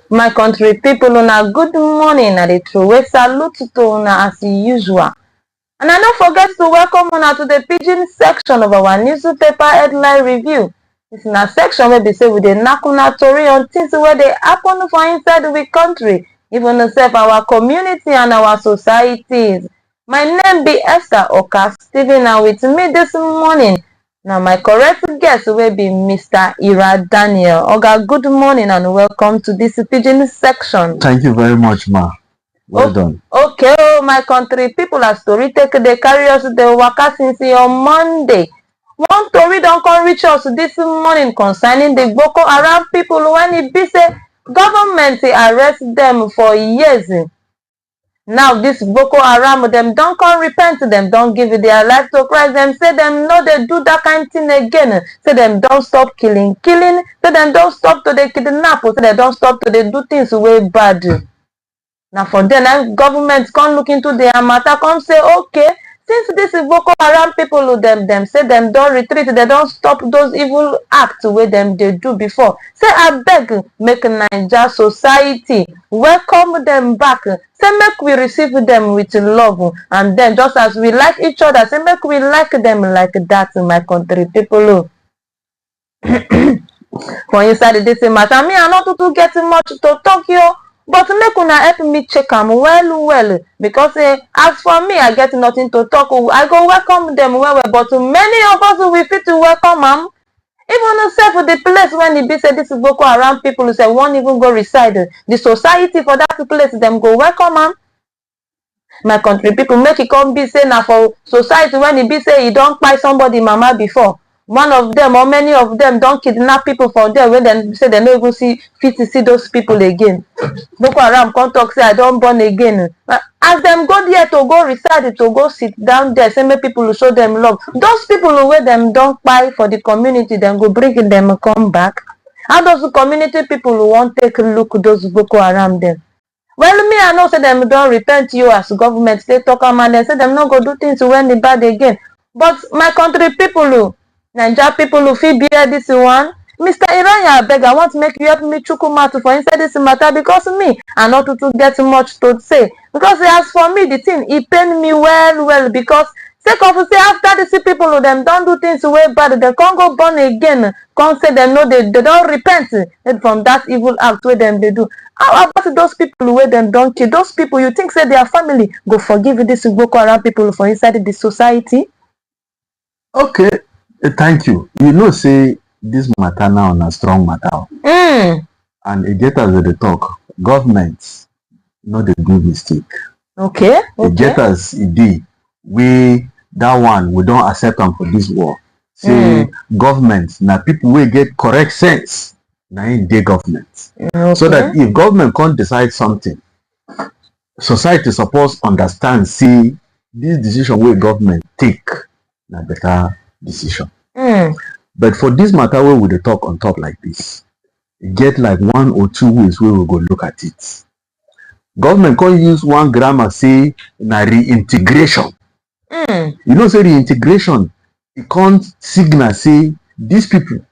My country people, una good morning. I dey throway salute to una as usual. And I don't forget to welcome una to the pidgin section of our newspaper headline review. This na section where they say we dey knack una tori on things where they happen for inside the country, even sef our community and our societies. My name be Esther Oka Stephen, and with me this morning now my correct guest will be Mr. Ira Daniel. Oga, good morning and welcome to this pidgin section. Thank you very much, ma. Well done. Okay, my country people, as story take they carry us the waka since on Monday. One story don't come reach us this morning concerning the Boko Haram people when it be say government arrest them for years. Now this Boko Haram, them don't come repent, them don't give their life to Christ. Them say them no, they do that kind of thing again. Say them don't stop killing. Say them don't stop to they kidnap. Say they don't stop to they do things way bad. Now for them, government come look into their matter, come say, okay, since this is Boko Haram people who them say them don't retreat, they don't stop those evil acts where them they do before. Say I beg, make Niger society welcome them back. Say make we receive them with love, and then just as we like each other, say make we like them like that in my country people. For inside this matter, me I not to get much to talk yo. But make una help me check them well, because as for me, I get nothing to talk. I go welcome them well, but many of us we fit to welcome them. Even say for the place when it be say this is Boko Haram people who say won't even go reside. The society for that place them go welcome them. My country people make it come be say now for society when it be say you don't buy somebody mama before. One of them or many of them don't kidnap people for there when they say they don't even fit to see those people again. Boko Haram come talk say I don't born again. As them go there to go reside, to go sit down there, say make people show them love. Those people who wear them don't buy for the community, then go bring them come back. And those community people who want take a look those Boko Haram them. Well, me I know say them don't repent you as government. They talk and they say them not go do things when they bad again. But my country people who Niger people who feel bear this one. Mr. Iranya, I beg, I want to make you help me chukumatu for inside this matter because me, I not to get much to say. Because as for me, the thing, it pain me well, because sake of say after these people who them don't do things way bad, they can't go born again, can't say them no, they don't repent from that evil act where them they do. How about those people where them don't kill? Those people you think say their family go forgive this Boko Haram people for inside the society? Okay. Thank you. You know, say this matter now on a strong matter. And it get us the talk. Governments not the do mistake. Okay. It get us idea. We that one we don't accept them for this war. Say governments now people will get correct sense. Now in the government. Okay. So that if government can't decide something, society supposed understand see this decision where government take na better decision. But for this matter where we talk on top like this, get like 1 or 2 ways where we go look at it. Government can't use one grammar say na reintegration. You know say reintegration, it can't signal say these people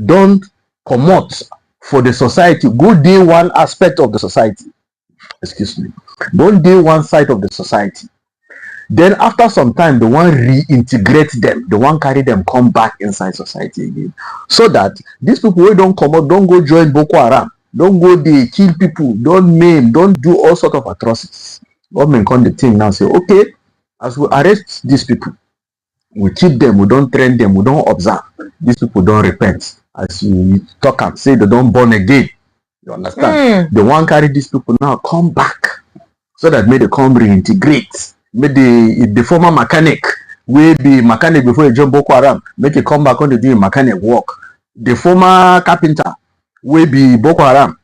don't come out for the society, go day one aspect of the society. Excuse me. Don't day one side of the society. Then after some time, the one reintegrate them, the one carry them come back inside society again. So that these people who don't come out, don't go join Boko Haram, don't go they kill people, don't maim, don't do all sort of atrocities. Government come the thing now say, okay, as we arrest these people, we keep them, we don't train them, we don't observe. These people don't repent. As you talk and say they don't born again. You understand? The one carry these people now come back. So that may they come reintegrate. Maybe the former mechanic will be mechanic before you join Boko Haram, make you come back on to do mechanic work. The former carpenter will be Boko Haram,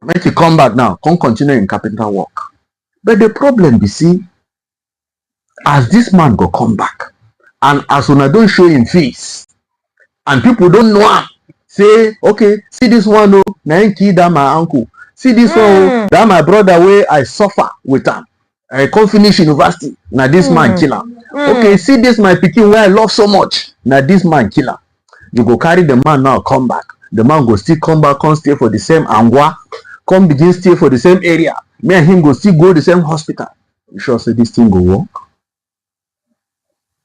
make you come back now, come continue in carpenter work. But the problem be see, as this man go come back, and as una don't show him face, and people don't know him, say, okay, see this one, oh, na him kill that my uncle. See this one, oh, that my brother where I suffer with him. I can't finish university. Now this man killer. Okay, see this my pikin where I love so much. Now this man killer. You go carry the man now come back. The man go still come back, come stay for the same angwa, come begin stay for the same area. Me and him go still go the same hospital. You sure say this thing go work?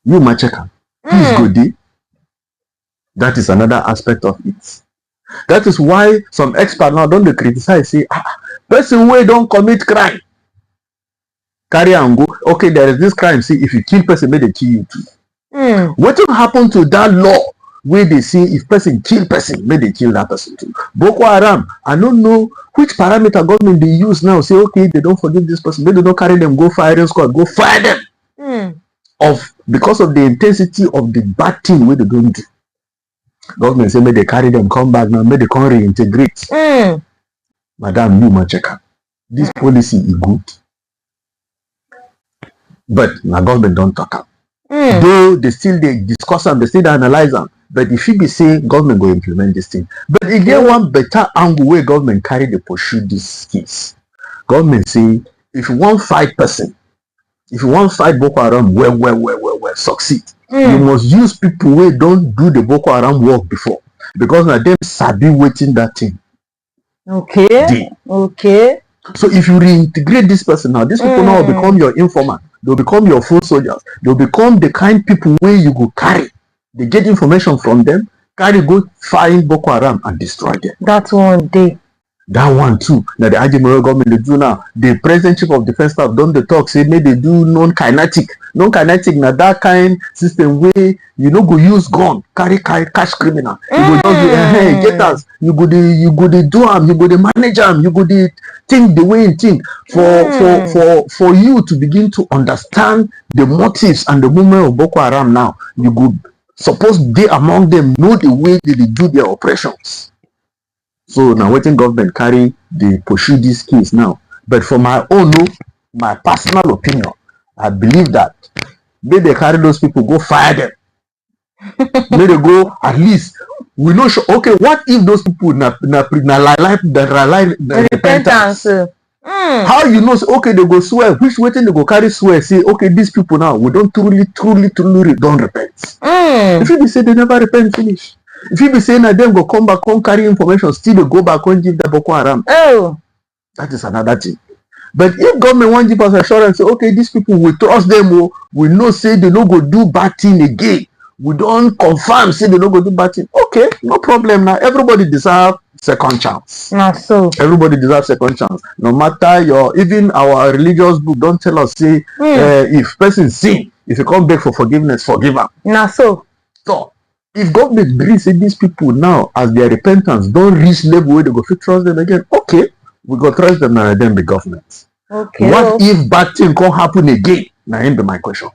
You my checker. Please go there. That is another aspect of it. That is why some experts now don't they criticize say person who don't commit crime. Carry and go, okay, there is this crime. See, if you kill person, may they kill you too. What will happen to that law where they say if person kill person, may they kill that person too? Boko Haram, I don't know which parameter government they use now. Say, okay, they don't forgive this person, maybe they don't carry them, go firing squad, go fire them. Because of the intensity of the bad thing where they don't do. Government say, may they carry them, come back now, may they come reintegrate. Madam, you must check out. This policy is good. But my government don't talk am. Though they still they discuss them, they still dey analyze them. But if you be saying government go implement this thing, but e get one better angle where government carry the pursue this case. Government say if you want fight person, if you want fight Boko Haram well succeed, you must use people who don't do the Boko Haram work before, because now them sabi waiting that thing. Okay. Okay. So if you reintegrate this person now, these people now will become your informant. They'll become your foot soldiers. They'll become the kind people where you go carry. They get information from them, carry go find Boko Haram and destroy them. That one day. That one too. Now the Ajimoro government they do now. The present chief of defense staff don't they talk say maybe they do non-kinetic. Non-kinetic now that kind system where you know go use gun, carry cash criminal. You go just hey, get us. You go the do them, you go the manage them, you go the think the way you think. For you to begin to understand the motives and the movement of Boko Haram now, you go suppose they among them know the way they do their operations. So now waiting government carry the pursue this case now. But for my own, my personal opinion, I believe that may they carry those people, go fire them. May they go at least. We know sure. Okay, what if those people na repentance? How you know? Okay, they go swear. Which waiting they go carry swear? Say okay, these people now we don't truly don't repent. If you say they never repent, finish. If you be saying that them go come back, come carry information, still they go back and give the Boko Haram. Oh, that is another thing. But if government want to give us assurance, say, okay, these people we trust them, we know say they no go do bad thing again. We don't confirm say they no go do bad thing. Okay, no problem now. Everybody deserve second chance. Not so. Everybody deserves second chance. No matter even our religious book don't tell us say if person sin, if you come back for forgiveness, forgive them. Not so. So if government brings these people now as their repentance don't reach level where they go fit trust them again, okay, we go trust them and then be government. Okay. What if bad thing can't happen again? Now end my question.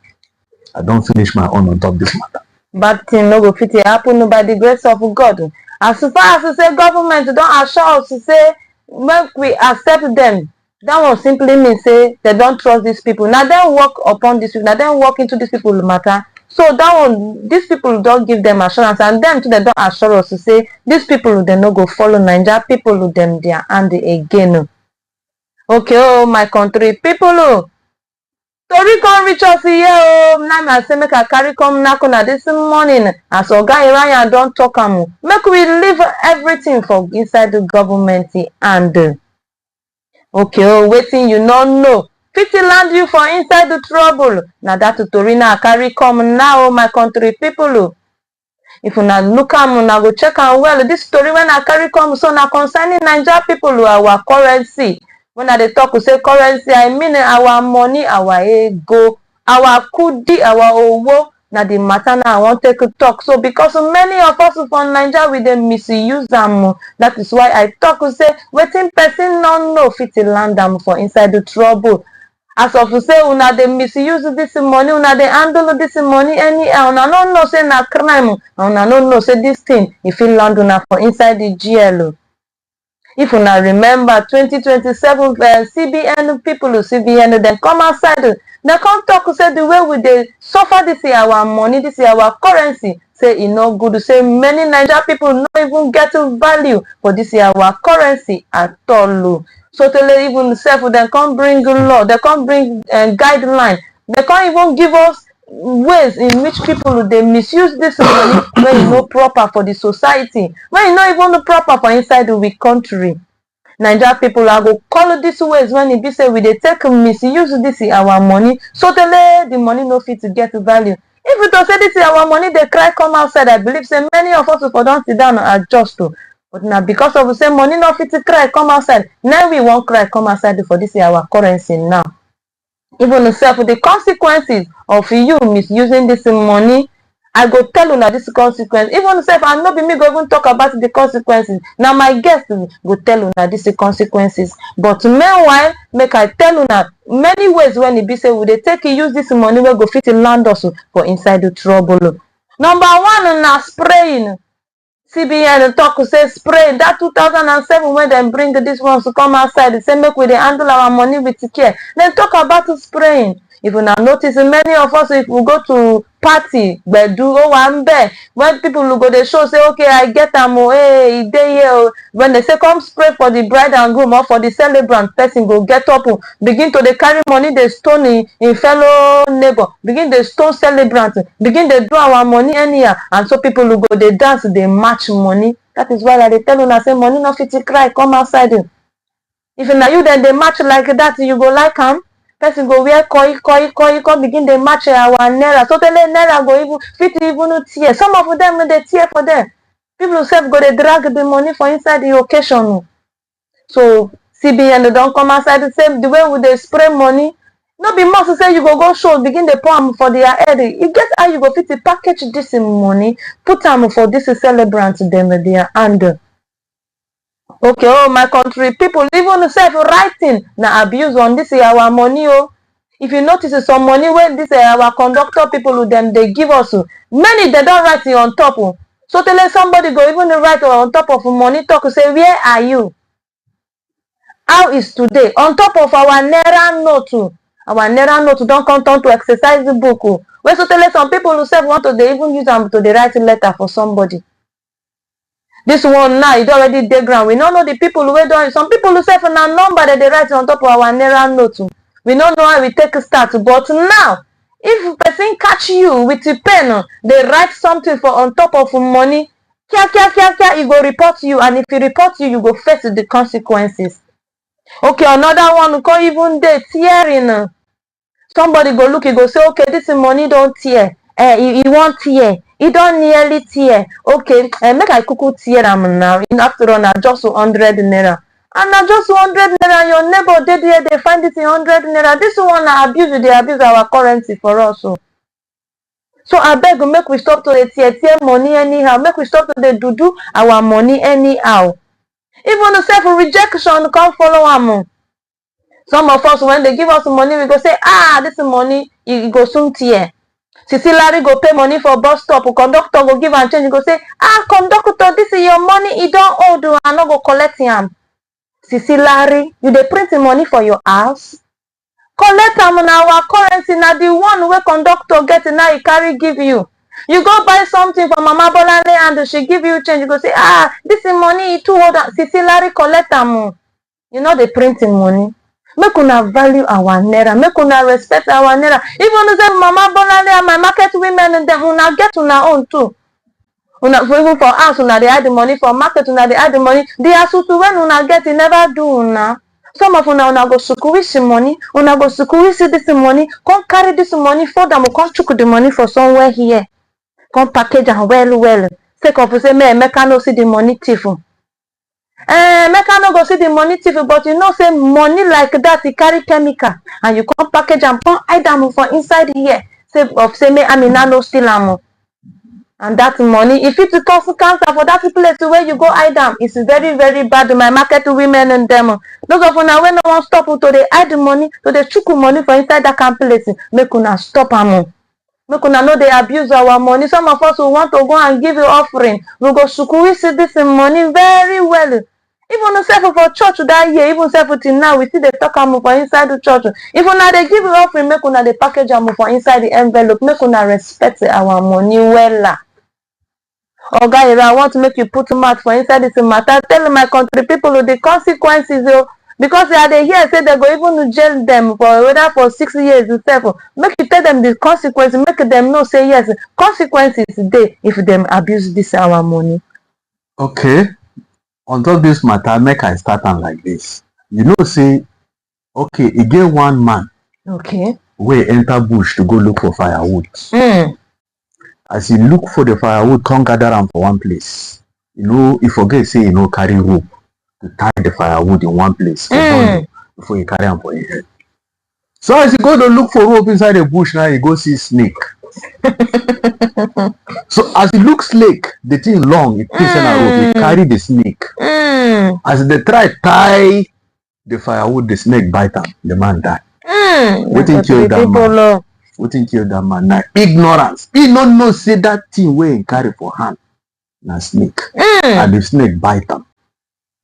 I don't finish my own on top this matter. Bad thing no go fit happen by the grace of God. As far as to say government don't assure us to say make we accept them, that one simply means say they don't trust these people. Now they work upon this people, now they work into these people matter. So that one, these people don't give them assurance, and them too they don't assure us to say these people they no go follow Nigeria people with them their hand again. Okay, oh my country people, Tori come reach us here. Now I say make I carry come nakuna this morning. As Oga Iranya don't talk make we leave everything for inside the government and okay, oh waiting you not know. Fit land you for inside the trouble. Now that Tori na carry come now, my country people. If you not look na go check am well. This story when I carry come so na concerning Nigeria people our currency. When I talk to say currency, I mean our money, our ego, our kudi, our owo. Now the matter now I want to talk. So because many of us from Nigeria we dey misuse them. That is why I talk to say waiting person no know fit land them for inside the trouble. As of say una dey misuse this money, una dey handle this money anyhow. Una no know say na crime. Una no know say this thing if it land una for inside the GL. If una remember 2027 CBN people, CBN then come outside, they come talk say the way we dey suffer this is our money, this is our currency. Say it no good. Say many Nigeria people no even get value for this is our currency at all. So tell even self they come bring law, they come bring guideline, they can't even give us ways in which people they misuse this money when it's not proper for the society, when it's not even proper for inside the country. Nigeria people are go call this ways when it be say we they take misuse this is our money, so tell the money no fit to get value. If we don't say this is our money, they cry come outside. I believe say many of us for don't sit down and adjust to. But now because of the same money no fit to cry come outside. Now we won't cry come outside for this is our currency now. Even the consequences of you misusing this money, I go tell you that this consequence. Even and not be me go even talk about the consequences. Now my guest go tell you that this consequences. But meanwhile, make I tell you that many ways when it be say we they take use this money we go fit to land us for inside the trouble. Number one, na spraying. CBN talk say spray that 2007 when they bring this ones to come outside, they say make we they handle our money with care. Then talk about spraying. If you now notice, many of us, if we go to party, gbedu, oh, I'm there. When people will go, they show, say, okay, I get them, oh, hey, they here. When they say, come spray for the bride and groom or for the celebrant, person go get up, begin to they carry money, they stone in fellow neighbor, begin they stone celebrant, begin they do our money anyhow. And so people will go, they dance, they match money. That is why they tell you, I say, money no fit to cry, come outside. If na you then they match like that, you go like am. Person go wear koi, come begin they match our naira. So tell naira go even fit even tear. Some of them they tear for them. People self go they drag the money for inside the occasion. So CBN they don't come outside the same the way with they spray money. No be must say you go show begin the pour am for their head. You get how you go fit to package this money, put am for this celebrant them with their hand. Okay, oh my country people, even self writing na abuse on this our money. Oh, if you notice some money when this our conductor people them they give us, many they don't write it on top. So tell somebody go even write on top of money talk say where are you? How is today? On top of our naira note, our naira note don't come down to exercise the book. When so tell some people who self want to they even use them to they write a letter for somebody. This one now is already dey ground. We don't know the people who don't. Some people who say for now number that they write on top of our naira note. We don't know how we take a start. But now, if person catch you with a pen, they write something for on top of money. He go report you, and if he report you, you go face the consequences. Okay, another one go even dey tearing. Somebody go look, he go say, okay, this money don't tear. He won't tear. He don't nearly tear. Okay, make I kuku tear am now. After all, na just 100 naira. And na just 100 naira. Your neighbor dey there, they find it in 100 naira. This one na abuse, they abuse our currency for us. So I beg, make we stop to the tear money anyhow. Make we stop to the do our money anyhow. Even the self-rejection can't follow am. Some of us, when they give us money, we go say, this money, it go soon tear. Sisi Larry go pay money for bus stop. Conductor go give and change. He go say, conductor, this is your money. It don't owe you. I no go collect him. Sisi Larry, you dey print money for your house? Collect am na our currency. Na the one where conductor get now he carry give you. You go buy something for Mama Bolale and she give you change. You go say, this is money. It too old. Sisi Larry collect am. You know they printing money. Make una value our naira, make una respect our naira. Even say Mama Bolale and my market women and them una get una own too. Una even for us, una they add the money for market, una they add the money. The asutu when una get it never do una. Some of una go sukuisi money, una go sukuisi this money, come carry this money for them, come chuck the money for somewhere here. Come package and well. Say of say me no see the money thief. Mecca no go see the money thief, but you know say money like that it carry chemical and you come package and come hide them for inside here. Say me Amina no steal am. And that money, if it cause cancer for that place where you go hide them, it's very, very bad. My market women and them. Those of una when no one stop to they hide the money, to they chuku money for inside that kind place, make una stop am. Make una know they abuse our money. Some of us who want to go and give you offering, we go we see this money very well. Even self for church that year, even self till now, we see the talk am for inside the church. Even now they give you offering, make una the package am for inside the envelope. Make una respect our money well. Oga, I want to make you put mouth for inside this matter. Tell my country people the consequences. Because they are here say they go even jail them for whether for 6 years itself. Make you tell them the consequences, make them know say yes, consequences there if them abuse this our money. Okay. On top this matter, make I start on like this. You know, say, okay, again one man. Okay. We enter bush to go look for firewood. As he look for the firewood, come gather them for one place. You know, he forget say carry rope to tie the firewood in one place before you carry them for your head. So as you go to look for rope inside the bush now, you go see snake. So as it looks snake, the thing long, it pins in a rope, it carry the snake. As they try tie the firewood, the snake bite him, the man die. Waiting kill that man. Waiting kill that man. Now ignorance. He don't know say that thing where he carry for hand. Now snake. And the snake bite him.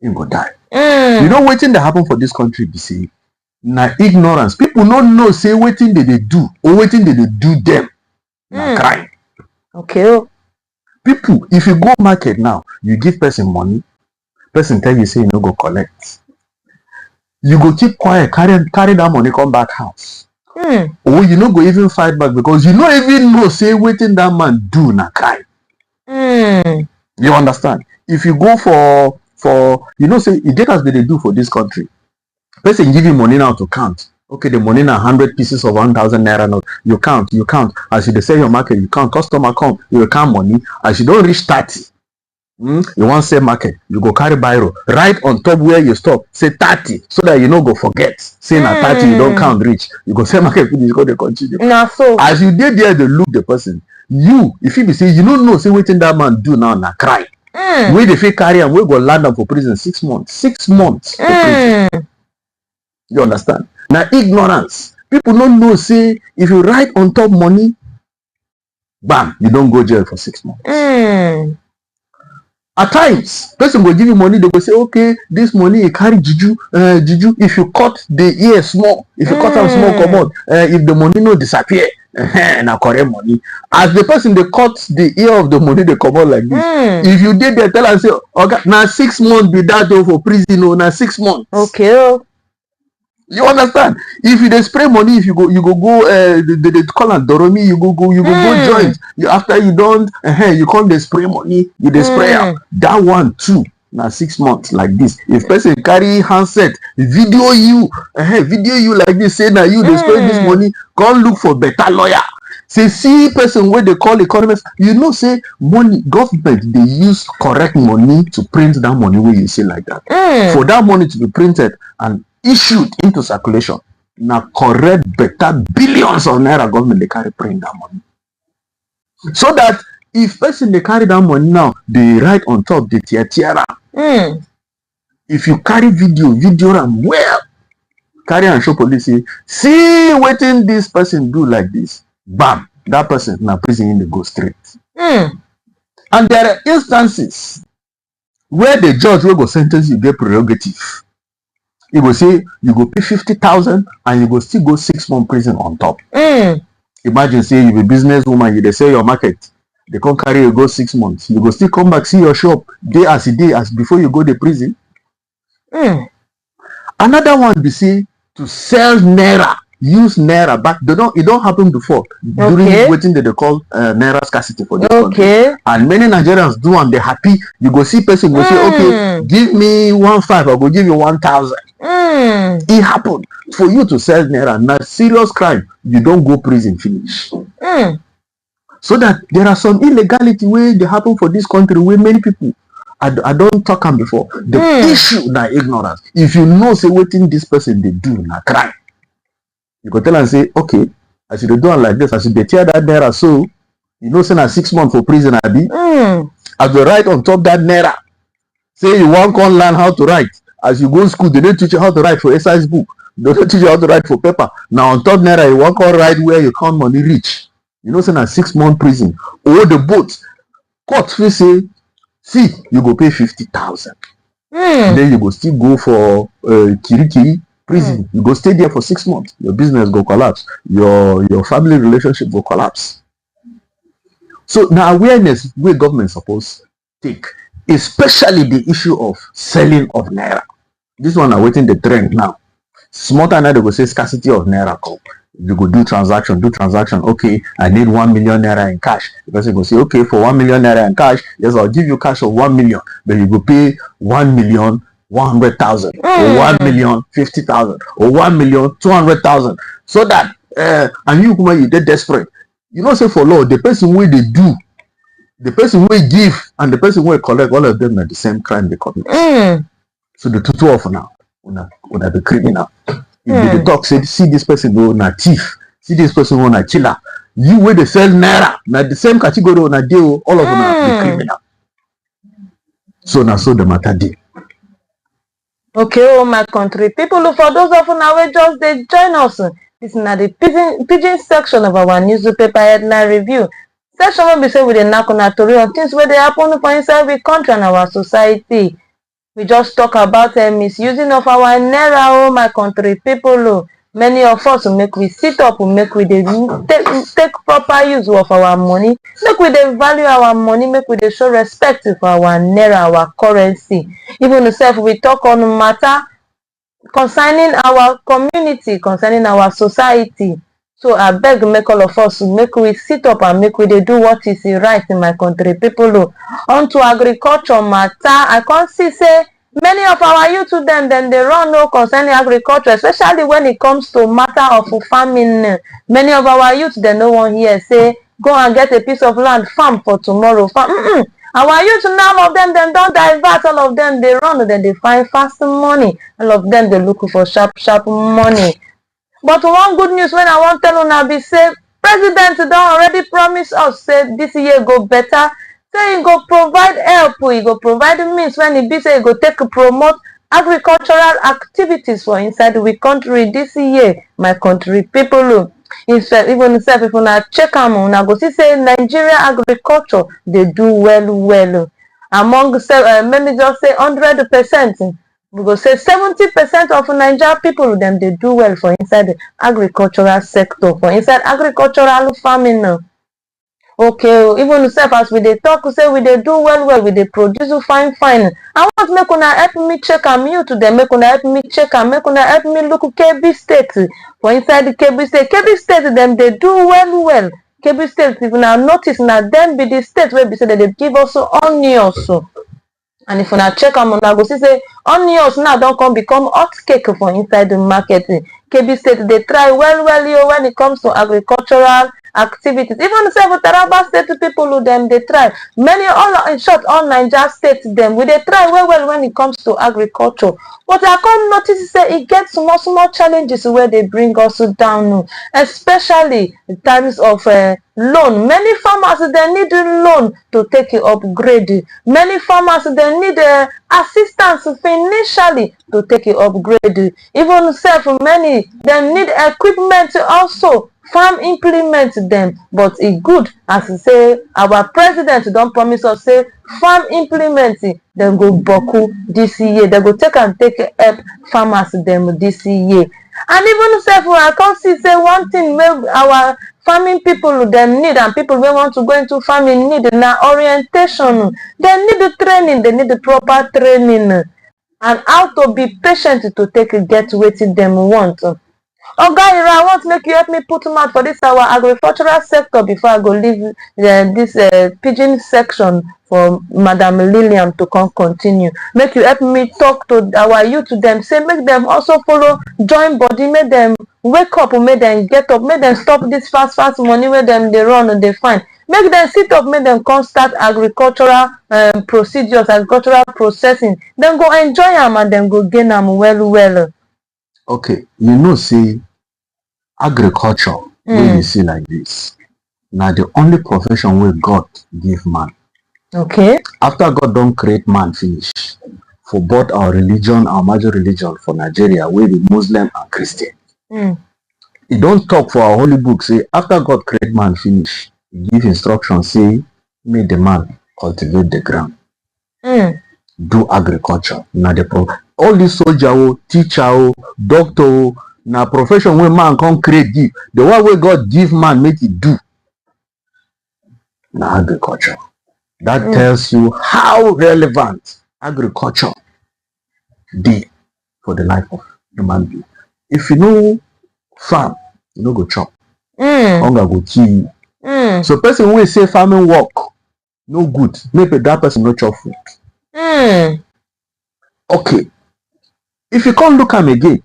He go die. You know waiting that happen for this country, be see. na ignorance. People no know say wetin they do or wetin they do them. Na crime. Okay. People, if you go market now, you give person money, person tell you say you no go collect. You go keep quiet, carry that money, come back house. Or you no go even fight back because you no even know say wetin that man do na crime. You understand? If you go for you know say e get as they do for this country. Person give you money now to count. Okay, the money na 100 pieces of 1,000 naira note. You count. As you dey sell your market, you count. Customer come, you will count money. As you don't reach 30, you want sell market, you go carry biro. Right on top where you stop, say 30, so that you no go forget. Say na 30, you don't count reach. You go sell market, finish, go dey continue. Na so. As you dey there, they look the person. You, if you be say you don't know, say wetin that man do now na crime. Wey dey fit carry am, we go land am for prison 6 months. 6 months for prison. You understand? Now ignorance. People don't know say if you write on top money, bam, you don't go jail for 6 months. At times, person will give you money, they will say, okay, this money you carry juju. If you cut the ear small, if you cut them small, come on. If the money no disappear, na correct money. As the person they cut the ear of the money, they come out like this. If you did that, tell and say, okay, now 6 months be that for prison, or now 6 months. Okay. You understand? If you dey spray money, if you go they call it doromi, you go joint. After you don't, you call the spray money, you dey spray out. That one too. Now 6 months like this. If person carry handset, video you like this, say now you dey spray this money, come look for better lawyer. Say see person where they call economists, you know say money government they use correct money to print that money where you say like that. For that money to be printed and issued into circulation, now correct better billions of naira government they carry print that money. So that if person they carry that money now, they write on top the tiara. If you carry video and well, carry and show police, see wetin this person do like this, bam, that person now prison in the go straight. And there are instances where the judge will go sentence you get prerogative. He will say you go pay 50,000 and you go still go 6 months prison on top. Imagine say you be businesswoman, you dey sell your market, they come carry you go 6 months. You go still come back see your shop day as before you go to prison. Another one be say to sell naira, use naira back. It don't happen before during waiting that they call naira scarcity for this country. And many Nigerians do and they happy. You go see person go say, okay, give me 1,500, I go give you 1,000. It happened for you to sell naira. Now serious crime, you don't go prison finish. So that there are some illegality where they happen for this country where many people I don't talk on before. The issue na ignorance. If you know say wetin this person they do na crime, you go tell and say, okay, as you do it like this, as you tear that naira, so you know say na 6 months for prison, abi. As you write on top that naira, say you want to learn how to write. As you go to school, they don't teach you how to write for exercise book. They don't teach you how to write for paper. Now on top naira, you want to write where you count money reach. You know say na 6 months prison. Or the boat, court will say, see, you go pay 50,000. Then you go still go for Kirikiri prison. You go stay there for 6 months. Your business go collapse. Your family relationship go collapse. So now awareness where government supposed take, especially the issue of selling of naira. This one are waiting the trend now. Small time now they go say scarcity of naira come. You go do transaction. Okay, I need 1 million naira in cash. The person go say, okay, for 1 million naira in cash, yes, I'll give you cash of 1 million, but you go pay 1,100,000 or 1,050,000 or 1,200,000. So that and you get desperate. You know, say for law, the person where they do, the person where give, and the person where collect, all of them are the same crime they commit. So the two of now, una be criminal. If they talk, say, see this person go na thief, see this person go na killer. You where they sell naira, na the same category on a deal, all of them are the criminal. So now so the matter dey. Okay, oh my country people, for those of you now we just they join us. This is now the pigeon section of our newspaper headline review. Section will be say with the knock on tori on things where they happen for inside the country and our society. We just talk about misusing of our naira, oh my country people. Oh. Many of us make we sit up, make we take proper use of our money, make we dey value our money, make we dey show respect for our naira, our currency. Even if we talk on matter concerning our community, concerning our society. So I beg make all of us make we sit up and make we dey do what is right in my country people. Onto agriculture matter, I can't see say many of our youth then they run no concerning agriculture, especially when it comes to matter of farming. Many of our youth they no one here say go and get a piece of land, farm for tomorrow. Our youth now, all of them don't divert, all of them they run, then they find fast money, all of them they look for sharp money. But one good news when I want tell una be say president don already promise us say this year go better, say he go provide help, he go provide means when he be say he go take promote agricultural activities for inside we country this year, my country people. Even if una check am, una go see say Nigeria agriculture dey do well. Among maybe just say 100%. We go say 70% of Nigeria people them they do well for inside the agricultural sector, for inside agricultural farming now. Okay, even as we dey talk, say we dey do well, we dey produce fine. I want make una help me check am, you to them, make una help me check am, make una help me look KB State. For inside the KB State them they do well. KB State, if una notice na them be the state where be say they give us onions. And if una check am, una go see say onions now don't come become hot cake for inside the market. KB State they try well when it comes to agricultural activities. Even say for Taraba State people them they try. Many in short all Niger State them we they try well when it comes to agriculture. But I can't notice say it gets small challenges where they bring us down, especially in terms of loan. Many farmers they need a loan to take it upgrade. Many farmers they need assistance financially to take it upgrade. Even many they need equipment also. Farm implement them, but it good as say our president don't promise us say farm implement them go boku this year. They go take help farmers them this year. And even I can't see say one thing where our farming people them need, and people who want to go into farming need na orientation. They need the training, they need the proper training and how to be patient to get wetin them want. Oga Ira, I want to make you help me put mouth for this our agricultural sector before I go leave this pigeon section for Madam Lillian to continue. Make you help me talk to our youth to them, say make them also follow, join body, make them wake up, make them get up, make them stop this fast money where them they run and they find. Make them sit up, make them come start agricultural procedures, agricultural processing. Then go enjoy them and then go gain them well. Okay, say agriculture wey you see like this now the only profession where God give man. Okay. After God don't create man finish for both our religion, our major religion for Nigeria, we be Muslim and Christian. He don't talk for our holy book say after God create man finish, he give instruction say make the man cultivate the ground. Do agriculture. Now all this soldier, teacher, doctor, na profession where man can't create give. The one where God give man make it do. Na agriculture. That tells you how relevant agriculture be for the life of human being. If you know farm, you know go chop. Hunger go kill you. So person will say farming work no good. Maybe that person no chop food. Okay. If you can't look am again,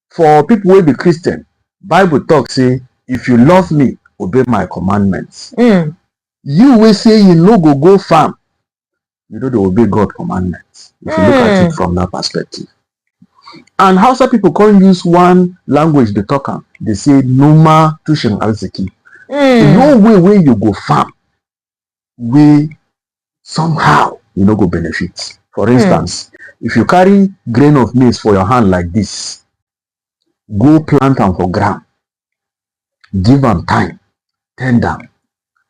for people who be Christian, Bible talk say, if you love me, obey my commandments. You will say you no go farm. You don't obey God commandments. If you look at it from that perspective. And Hausa people can't use one language they talk am. They say Numa Tushen Alzeki. No way where you go farm, we somehow you no go benefit. For instance, if you carry grain of maize for your hand like this, go plant them for ground, give them time, tend them.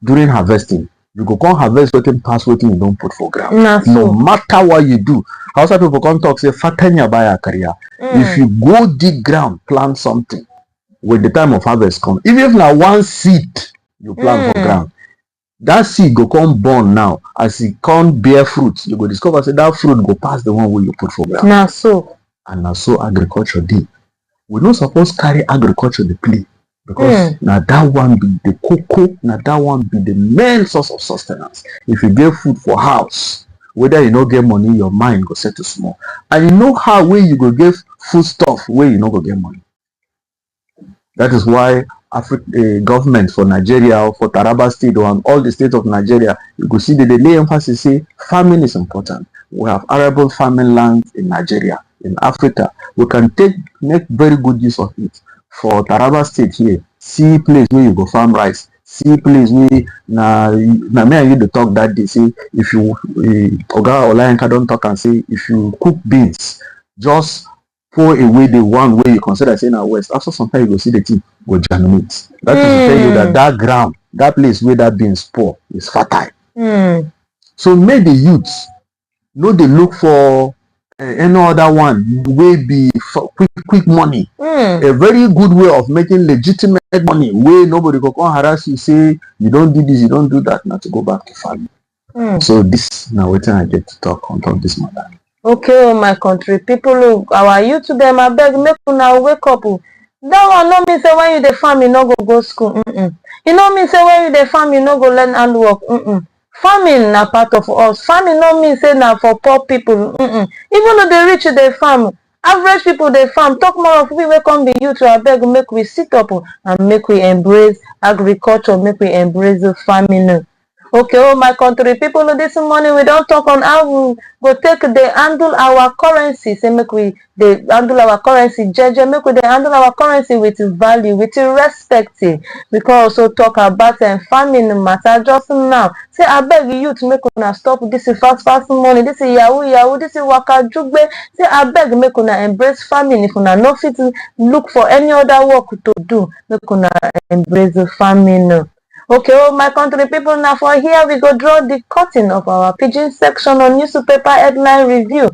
During harvesting, you go come harvest wetin pass wetin you don't put for ground. So. No matter what you do, outside people come talk say fatanya buy career. If you go dig ground, plant something, when the time of harvest come, even if na one seed you plant for ground, that seed go come born now. As it come bear fruit, you go discover say that fruit go pass the one where you put for ground. Now so. And now so agriculture dey. We no suppose carry agriculture dey play, because now that one be the cocoa, now that one be the main source of sustenance. If you get food for house, whether you no get money, your mind go settle small. And you know how way you go get food stuff where you no go get money. That is why government for Nigeria or for Taraba State or all the states of Nigeria, you go see that they lay emphasis say farming is important. We have arable farming land in Nigeria, in Africa. We can make very good use of it. For Taraba State here, see place where you go farm rice. See place where na me and you the talk that day. Say if you Oga Olayanka don't talk and say if you cook beans, just pour away the one way you consider saying our west. After some time you go see the thing go germinate. That is to tell you that ground, that place where that beans pour is fertile. So make the youths no they look for any other one way be for quick money. A very good way of making legitimate money where nobody go come harass you, say you don't do this, you don't do that, not to go back to farming. So this now what I get to talk on this matter. Okay, my country people, our youth them I beg make una wake up. That one no mean say when you dey farm you no go school. You know me say when you dey farm you no go learn handwork. Farming na part of us. Farming no mean say na for poor people. Even though the rich dey farm, average people dey farm. Talk more of we wey come be youth to abeg make we sit up and make we embrace agriculture, make we embrace the farming. Okay, my country people, this morning we don't talk on how we go take the handle our currency. Say make we they handle our currency, make we they handle our currency with value, with respect. We can also talk about farming matter just now. Say I beg you to make una stop this fast money, this is yahoo, this is waka jugbe. Say I beg make una embrace farming. If una no fit look for any other work to do, make una embrace the farming. Okay, my country people, now for here we go draw the curtain of our pidgin section on newspaper headline review.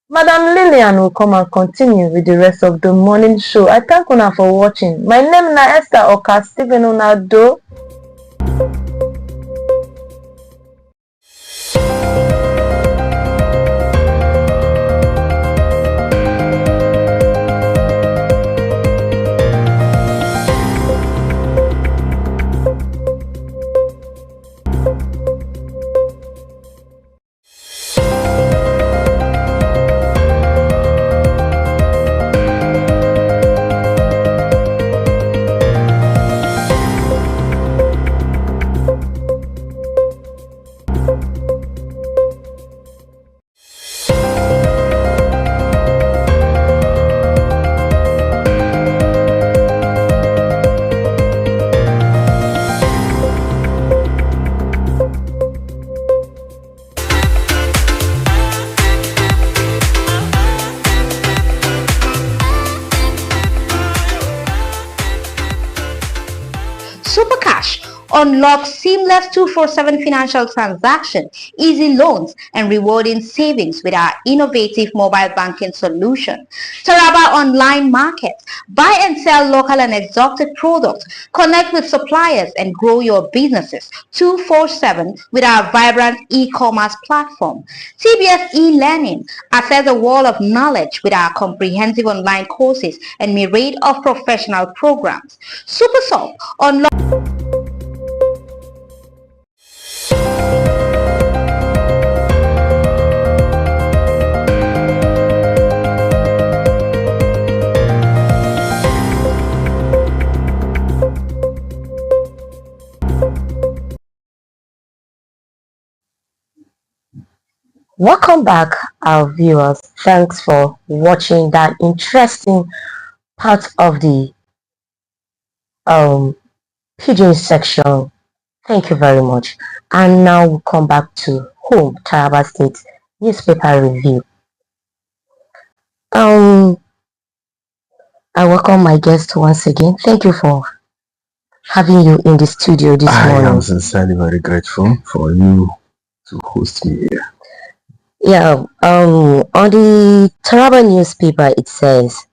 Madam Lillian will come and continue with the rest of the morning show. I thank una for watching. My name is Esther Oka Stephen Unado. Super Cash unlocks seamless 247 financial transaction, easy loans, and rewarding savings with our innovative mobile banking solution. Taraba Online Market. Buy and sell local and exotic products. Connect with suppliers and grow your businesses 247 with our vibrant e-commerce platform. TBS e-learning. Access a wall of knowledge with our comprehensive online courses and myriad of professional programs. Super Soap unlock. Welcome back, our viewers. Thanks for watching that interesting part of the pidgin section. Thank you very much. And now we'll come back to home, Taraba State newspaper review. I welcome my guest once again. Thank you for having you in the studio this morning. I am sincerely very grateful for you to host me here. Yeah, on the Taraba newspaper it says,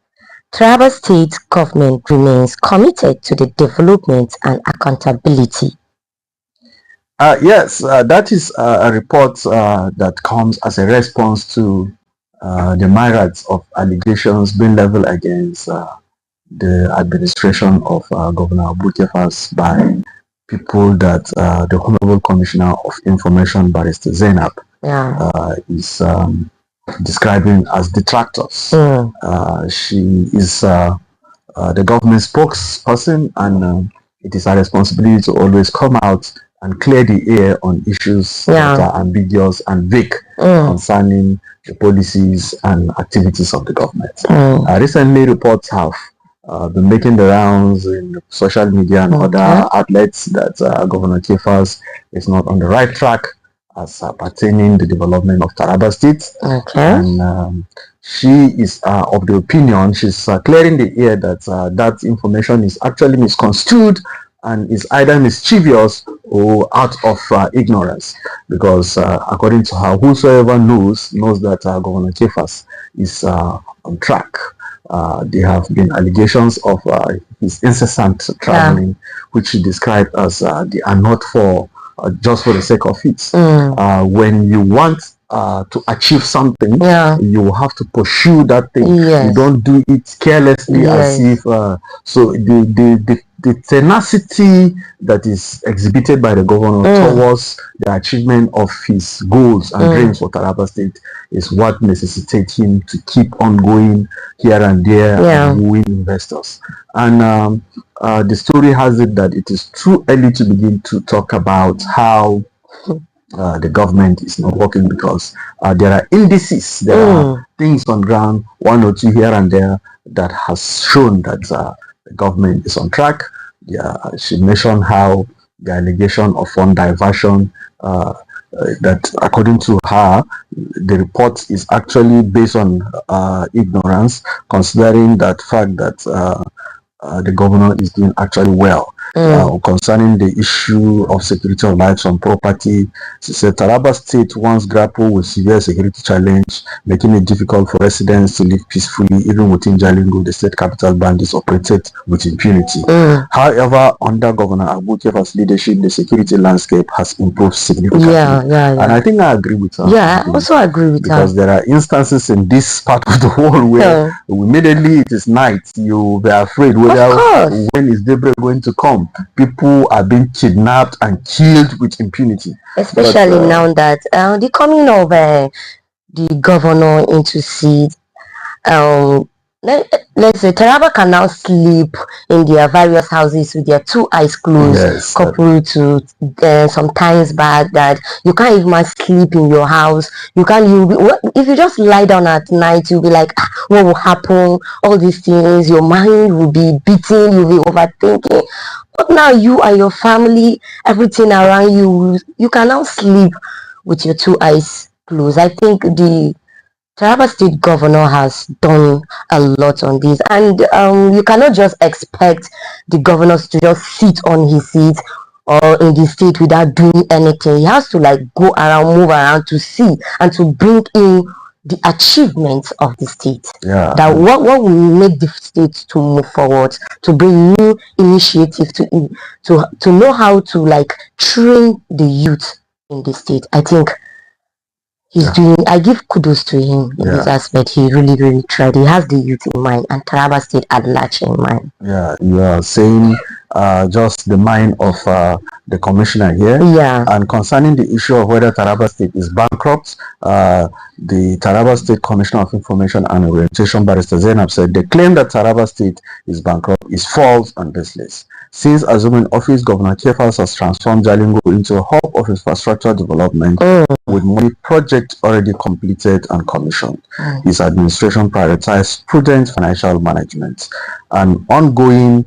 Taraba State government remains committed to the development and accountability. Yes, that is a report that comes as a response to the myriads of allegations being leveled against the administration of Governor Abukefas by people that the Honorable Commissioner of Information, Barrister Zainab, is describing as detractors. She is the government spokesperson, and it is our responsibility to always come out and clear the air on issues that are ambiguous and vague concerning the policies and activities of the government. Recently, reports have been making the rounds in social media and other outlets that Governor Kefas is not on the right track as pertaining the development of Taraba State. And she is of the opinion, she's clearing the air that that information is actually misconstrued and is either mischievous or out of ignorance, because according to her, whosoever knows that Governor Kefas is on track. There have been allegations of his incessant traveling, which she described as they are not for just for the sake of it. When you want to achieve something, you have to pursue that thing. You don't do it carelessly as if so the tenacity that is exhibited by the governor towards the achievement of his goals and dreams for Taraba State is what necessitates him to keep on going here and there and wooing investors. And the story has it that it is too early to begin to talk about how the government is not working, because there are indices, there are things on ground, one or two here and there, that has shown that the government is on track. She mentioned how the allegation of fund diversion, that according to her, the report is actually based on ignorance, considering that fact that the governor is doing actually well. Concerning the issue of security of lives and property, she said Taraba State once grappled with severe security challenge, making it difficult for residents to live peacefully. Even within Jalingo, the state capital bandits operated with impunity. However, under Governor Abukefas' leadership, the security landscape has improved significantly. And I think I agree with her. I also agree with her. Because there are instances in this part of the world where immediately it is night, you be afraid whether when is daybreak going to come. People are being kidnapped and killed with impunity. Especially now that the coming of the governor into seat, let's say Taraba can now sleep in their various houses with their two eyes closed, coupled to some times back that you can't even sleep in your house. You can't. If you just lie down at night, you'll be like, what will happen? All these things, your mind will be beating. You'll be overthinking. But now you and your family, everything around you, you can now sleep with your two eyes closed. I think the Taraba State governor has done a lot on this, and you cannot just expect the governors to just sit on his seat or in the state without doing anything. He has to go around, move around to see and to bring in the achievements of the state. That what will make the state to move forward, to bring new initiatives, to know how to train the youth in the state. I think he's doing. I give kudos to him in this aspect. He really, really tried. He has the youth in mind and Taraba State at large in mind. You are saying just the mind of the commissioner here. And concerning the issue of whether Taraba State is bankrupt, the Taraba State Commissioner of Information and Orientation, Barrister Zainab, said the claim that Taraba State is bankrupt is false and baseless. Since assuming office, Governor Kefas has transformed Jalingo into a hub of infrastructure development with many projects already completed and commissioned. His administration prioritized prudent financial management, and ongoing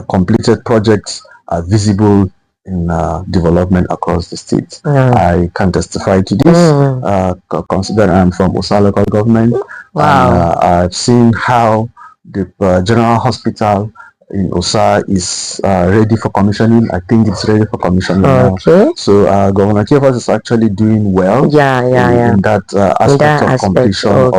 completed projects are visible in development across the state. I can testify to this, considering I'm from Osa local government. And I've seen how the general hospital in Osa is ready for commissioning. I think it's ready for commissioning now. So Governor Kefas is actually doing well in that aspect of completion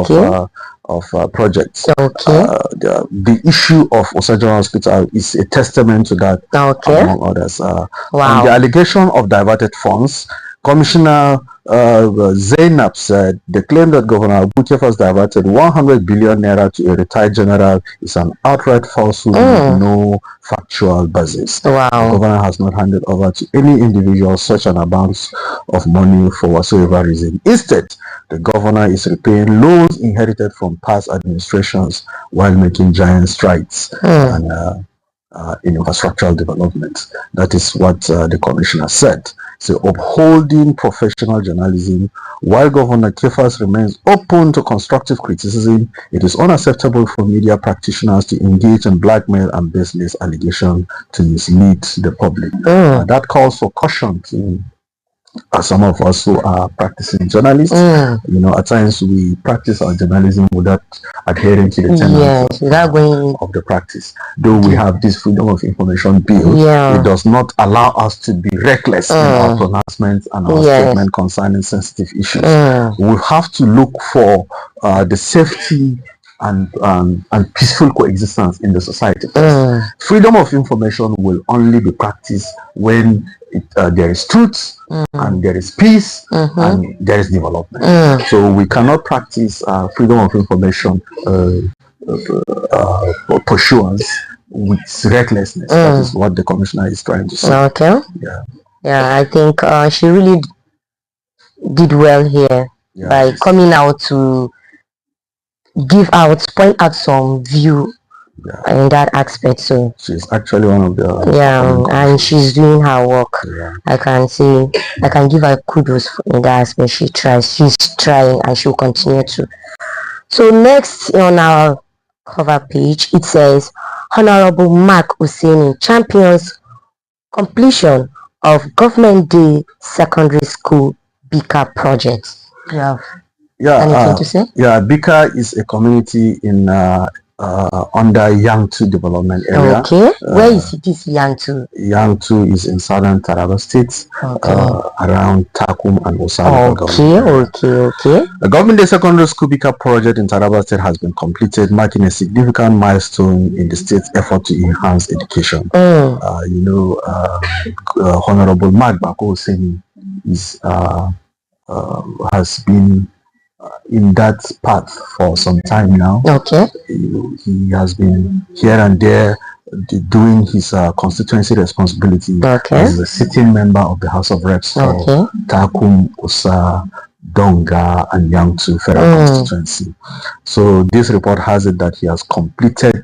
of projects. The issue of Osa General Hospital is a testament to that, among others. On the allegation of diverted funds, Commissioner Zainab said the claim that Governor Abu Kefas diverted 100 billion naira to a retired general is an outright falsehood with no factual basis. The governor has not handed over to any individual such an amount of money for whatsoever reason. Instead, the governor is repaying loans inherited from past administrations while making giant strides in infrastructural development. That is what the commissioner said. So upholding professional journalism, while Governor Kefas remains open to constructive criticism, it is unacceptable for media practitioners to engage in blackmail and baseless allegations to mislead the public. That calls for caution to some of us who are practicing journalists. You know, at times we practice our journalism without adhering to the tenets of the practice. Though we have this Freedom of Information Bill, it does not allow us to be reckless in our pronouncements and our statement concerning sensitive issues. We have to look for the safety and peaceful coexistence in the society. Freedom of information will only be practiced when there is truth and there is peace and there is development. So we cannot practice freedom of information pursuance with recklessness. That is what the commissioner is trying to say. Yeah, I think she really did well here by coming out to point out some view in that aspect. So she's actually one of the and she's doing her work. I can give her kudos in that aspect. She's trying and she'll continue to. So next on our cover page, it says Honorable Mark Hussaini champions completion of Government Day Secondary School Bika project. Anything to say? Bika is a community in under Yangtu development area. Where is this Yangtu? Yangtu is in southern Taraba State, around Takum and Osaka. The Government Day Secondary School Bika project in Taraba State has been completed, marking a significant milestone in the state's effort to enhance education. Honorable Mark Hussaini is has been in that path for some time now. He has been here and there doing his constituency responsibility as a sitting member of the House of Reps for Takum, Osa, Donga and Yangtu federal constituency. So this report has it that he has completed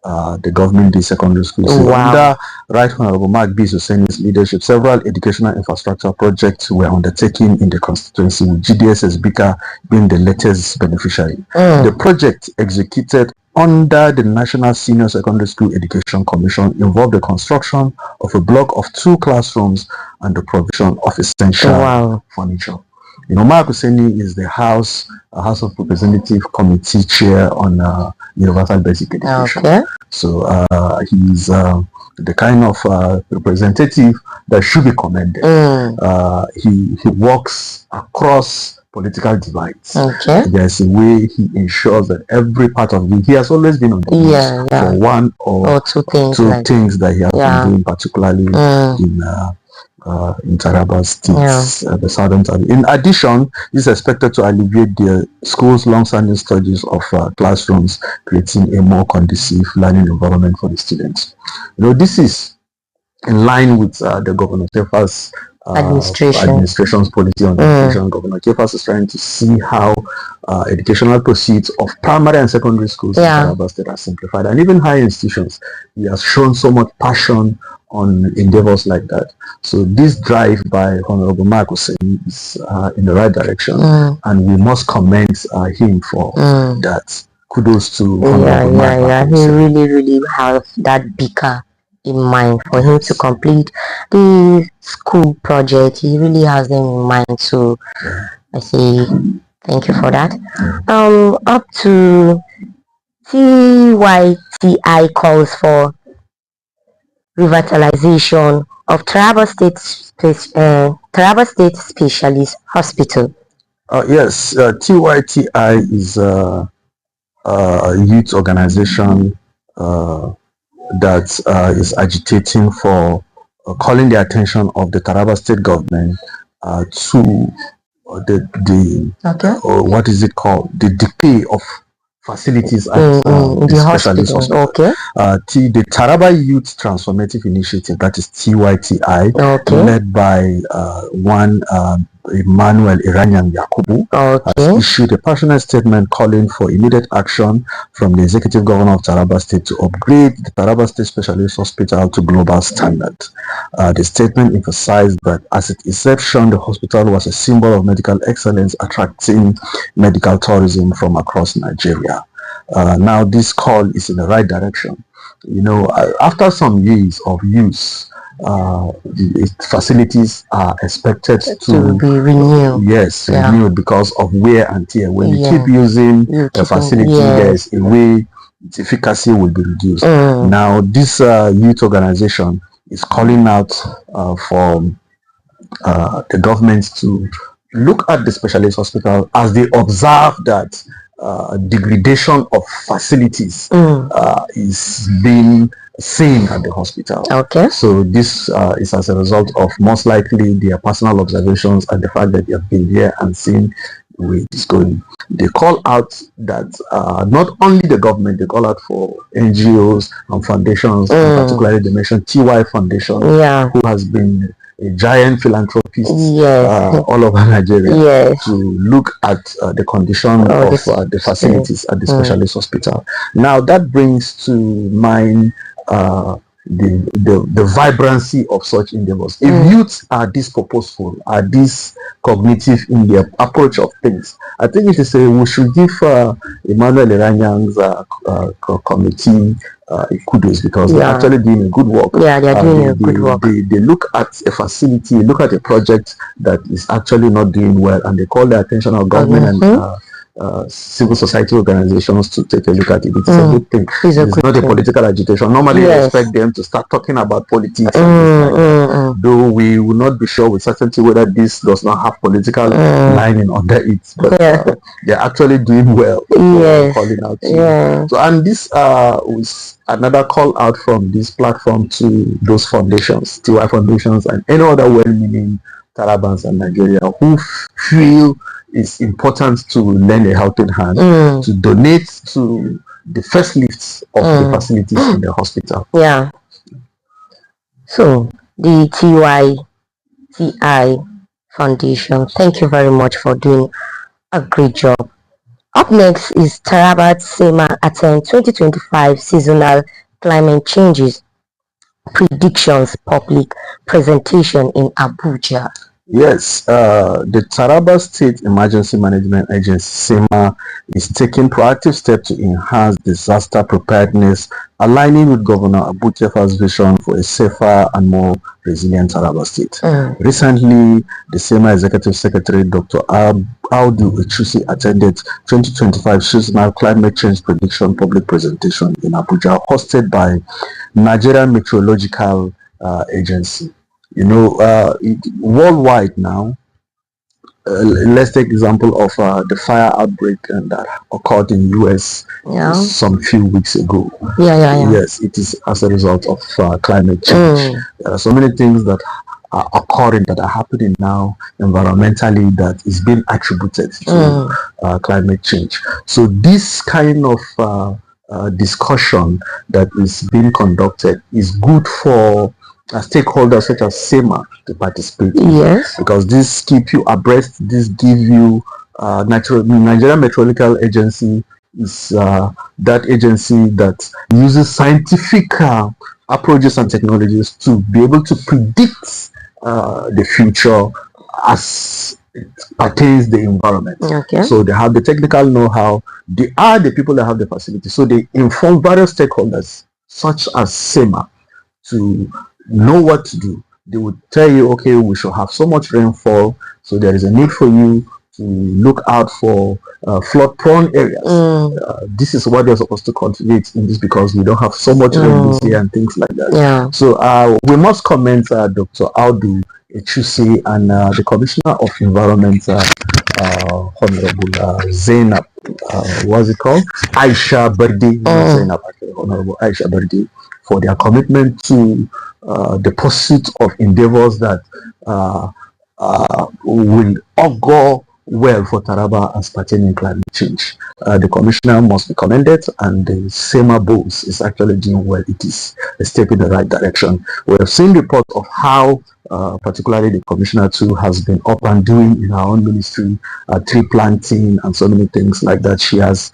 the Government Day Secondary School. So under Right Honorable Mark B. Hussaini's leadership, several educational infrastructure projects were undertaken in the constituency, with GDSS Bika being the latest beneficiary. The project executed under the National Senior Secondary School Education Commission involved the construction of a block of 2 classrooms and the provision of essential furniture. You know, Mark Hussaini is the House of Representative Committee Chair on Universal Basic Education. So he's the kind of representative that should be commended. He works across political divides. There's a way he ensures that every part of it, he has always been on the news for one or two things that he has been doing, particularly in Taraba State, the southern side. In addition, this is expected to alleviate the school's long-standing studies of classrooms, creating a more conducive learning environment for the students. You know, this is in line with the Governor Kefas administration's policy on education. Governor Kefas is trying to see how educational proceeds of primary and secondary schools in Taraba State are simplified, and even higher institutions. He has shown so much passion on endeavors like that. So this drive by Honorable Mark Hussaini is in the right direction, and we must commend him for that. Kudos to Honorable Mark. He really have that Bika in mind for him to complete the school project. He really has them in mind. So I say thank you for that. Up to TYTI calls for revitalization of Taraba State Specialist Hospital. Yes, TYTI is a youth organization that is agitating for calling the attention of the Taraba state government to what is it called? The decay of facilities at the specialist hospital. Okay. The Taraba Youth Transformative Initiative, that is TYTI, led by one Emmanuel Iranian Yakubu, has issued a passionate statement calling for immediate action from the executive governor of Taraba State to upgrade the Taraba State Specialist Hospital to global standard. The statement emphasized that as its inception, the hospital was a symbol of medical excellence, attracting medical tourism from across Nigeria. Now this call is in the right direction. You know, after some years of use, the facilities are expected to be renewed. Yes, renewed because of wear and tear. When you keep using a facility, there's a way its efficacy will be reduced. Now, this youth organization is calling out for the government to look at the specialist hospital as they observe that degradation of facilities is being seen at the hospital. Okay. So this is as a result of most likely their personal observations and the fact that they have been here and seen the way it's going. They call out that not only the government, they call out for NGOs and foundations, and particularly they mentioned TY Foundation, who has been a giant philanthropist all over Nigeria to look at the condition of the facilities at the specialist hospital. Now that brings to mind the vibrancy of such endeavors. If youths are this purposeful, are this cognitive in their approach of things, I think it is we should give Emmanuel Iranian's committee kudos, because they're actually doing a good work. Yeah, they're doing a good work. They look at a facility, look at a project that is actually not doing well, and they call the attention of government and civil society organizations to take a look at it. It's a good thing. It's not a political agitation. Normally, you expect them to start talking about politics, though we will not be sure with certainty whether this does not have political lining under it. But they're actually doing well. Calling out. So, and this was another call out from this platform to those foundations, TY foundations, and any other well-meaning Tarabans and Nigeria who feel it's important to lend a helping hand, to donate to the first lifts of the facilities in the hospital. Yeah. So the TYTI Foundation, thank you very much for doing a great job. Up next is Taraba SEMA Attend 2025 Seasonal Climate Changes Predictions Public Presentation in Abuja. Yes, the Taraba State Emergency Management Agency, SEMA, is taking proactive steps to enhance disaster preparedness, aligning with Governor Abutefa's vision for a safer and more resilient Taraba State. Recently, the SEMA Executive Secretary, Dr. Audu Echusi, attended 2025 Seasonal Climate Change Prediction Public Presentation in Abuja, hosted by Nigerian Meteorological Agency. You know, worldwide now, let's take example of the fire outbreak that occurred in US some few weeks ago. Yes, it is as a result of climate change. There are so many things that are occurring, that are happening now environmentally, that is being attributed to climate change. So this kind of discussion that is being conducted is good for stakeholders such as SEMA to participate. Because this keep you abreast, this give you Nigerian Meteorological Agency is that agency that uses scientific approaches and technologies to be able to predict the future as it pertains the environment. So they have the technical know-how, they are the people that have the facility, so they inform various stakeholders such as SEMA to know what to do. They would tell you, okay, we should have so much rainfall, so there is a need for you to look out for flood-prone areas. This is what they're supposed to cultivate in this, because we don't have so much rain this year and things like that. Yeah. So we must commend Dr. Audu Echusi and the Commissioner of Environment, Honorable Zainab, what's it called? Aisha Bardi, Zainab, Honorable Aisha Bardi, for their commitment to the pursuit of endeavors that will augur well for Taraba as pertaining climate change. The commissioner must be commended, and the SEMA BOS is actually doing well. It is a step in the right direction. We have seen reports of how particularly the commissioner too has been up and doing in her own ministry, tree planting and so many things like that. She has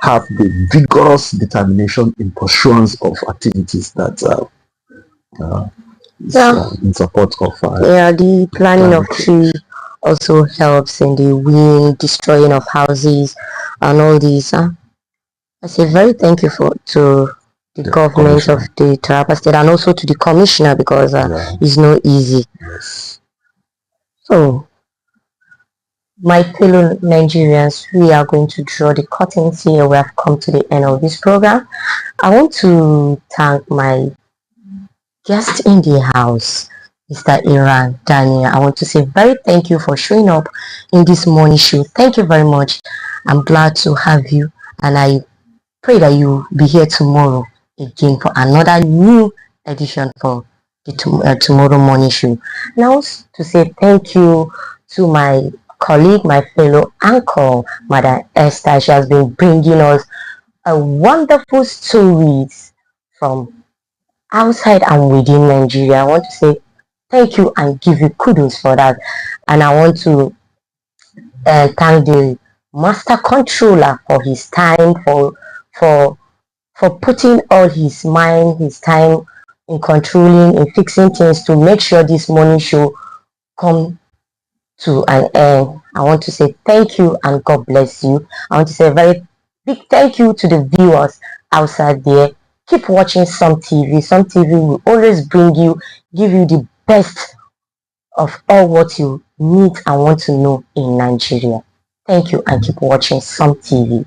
have the vigorous determination in pursuance of activities that in support of the planting of tree also helps in the wind destroying of houses and all these. I say very thank you to the government of the Taraba State, and also to the commissioner, because it's not easy. Yes. So, my fellow Nigerians, we are going to draw the curtains here. We have come to the end of this program. I want to thank my guest in the house, Mr. Iran Daniel. I want to say very thank you for showing up in this morning show. Thank you very much. I'm glad to have you, and I pray that you'll be here tomorrow again for another new edition for the tomorrow morning show. Now, to say thank you to my colleague, my fellow anchor, Madam Esther. She has been bringing us a wonderful stories from outside and within Nigeria. I want to say thank you and give you kudos for that. And I want to thank the master controller for his time, for putting all his mind, his time in controlling, in fixing things to make sure this morning show come to an end. I want to say thank you and God bless you. I want to say a very big thank you to the viewers outside there. Keep watching Sumtv. Sumtv will always give you the best of all what you need and want to know in Nigeria. Thank you and keep watching Sumtv.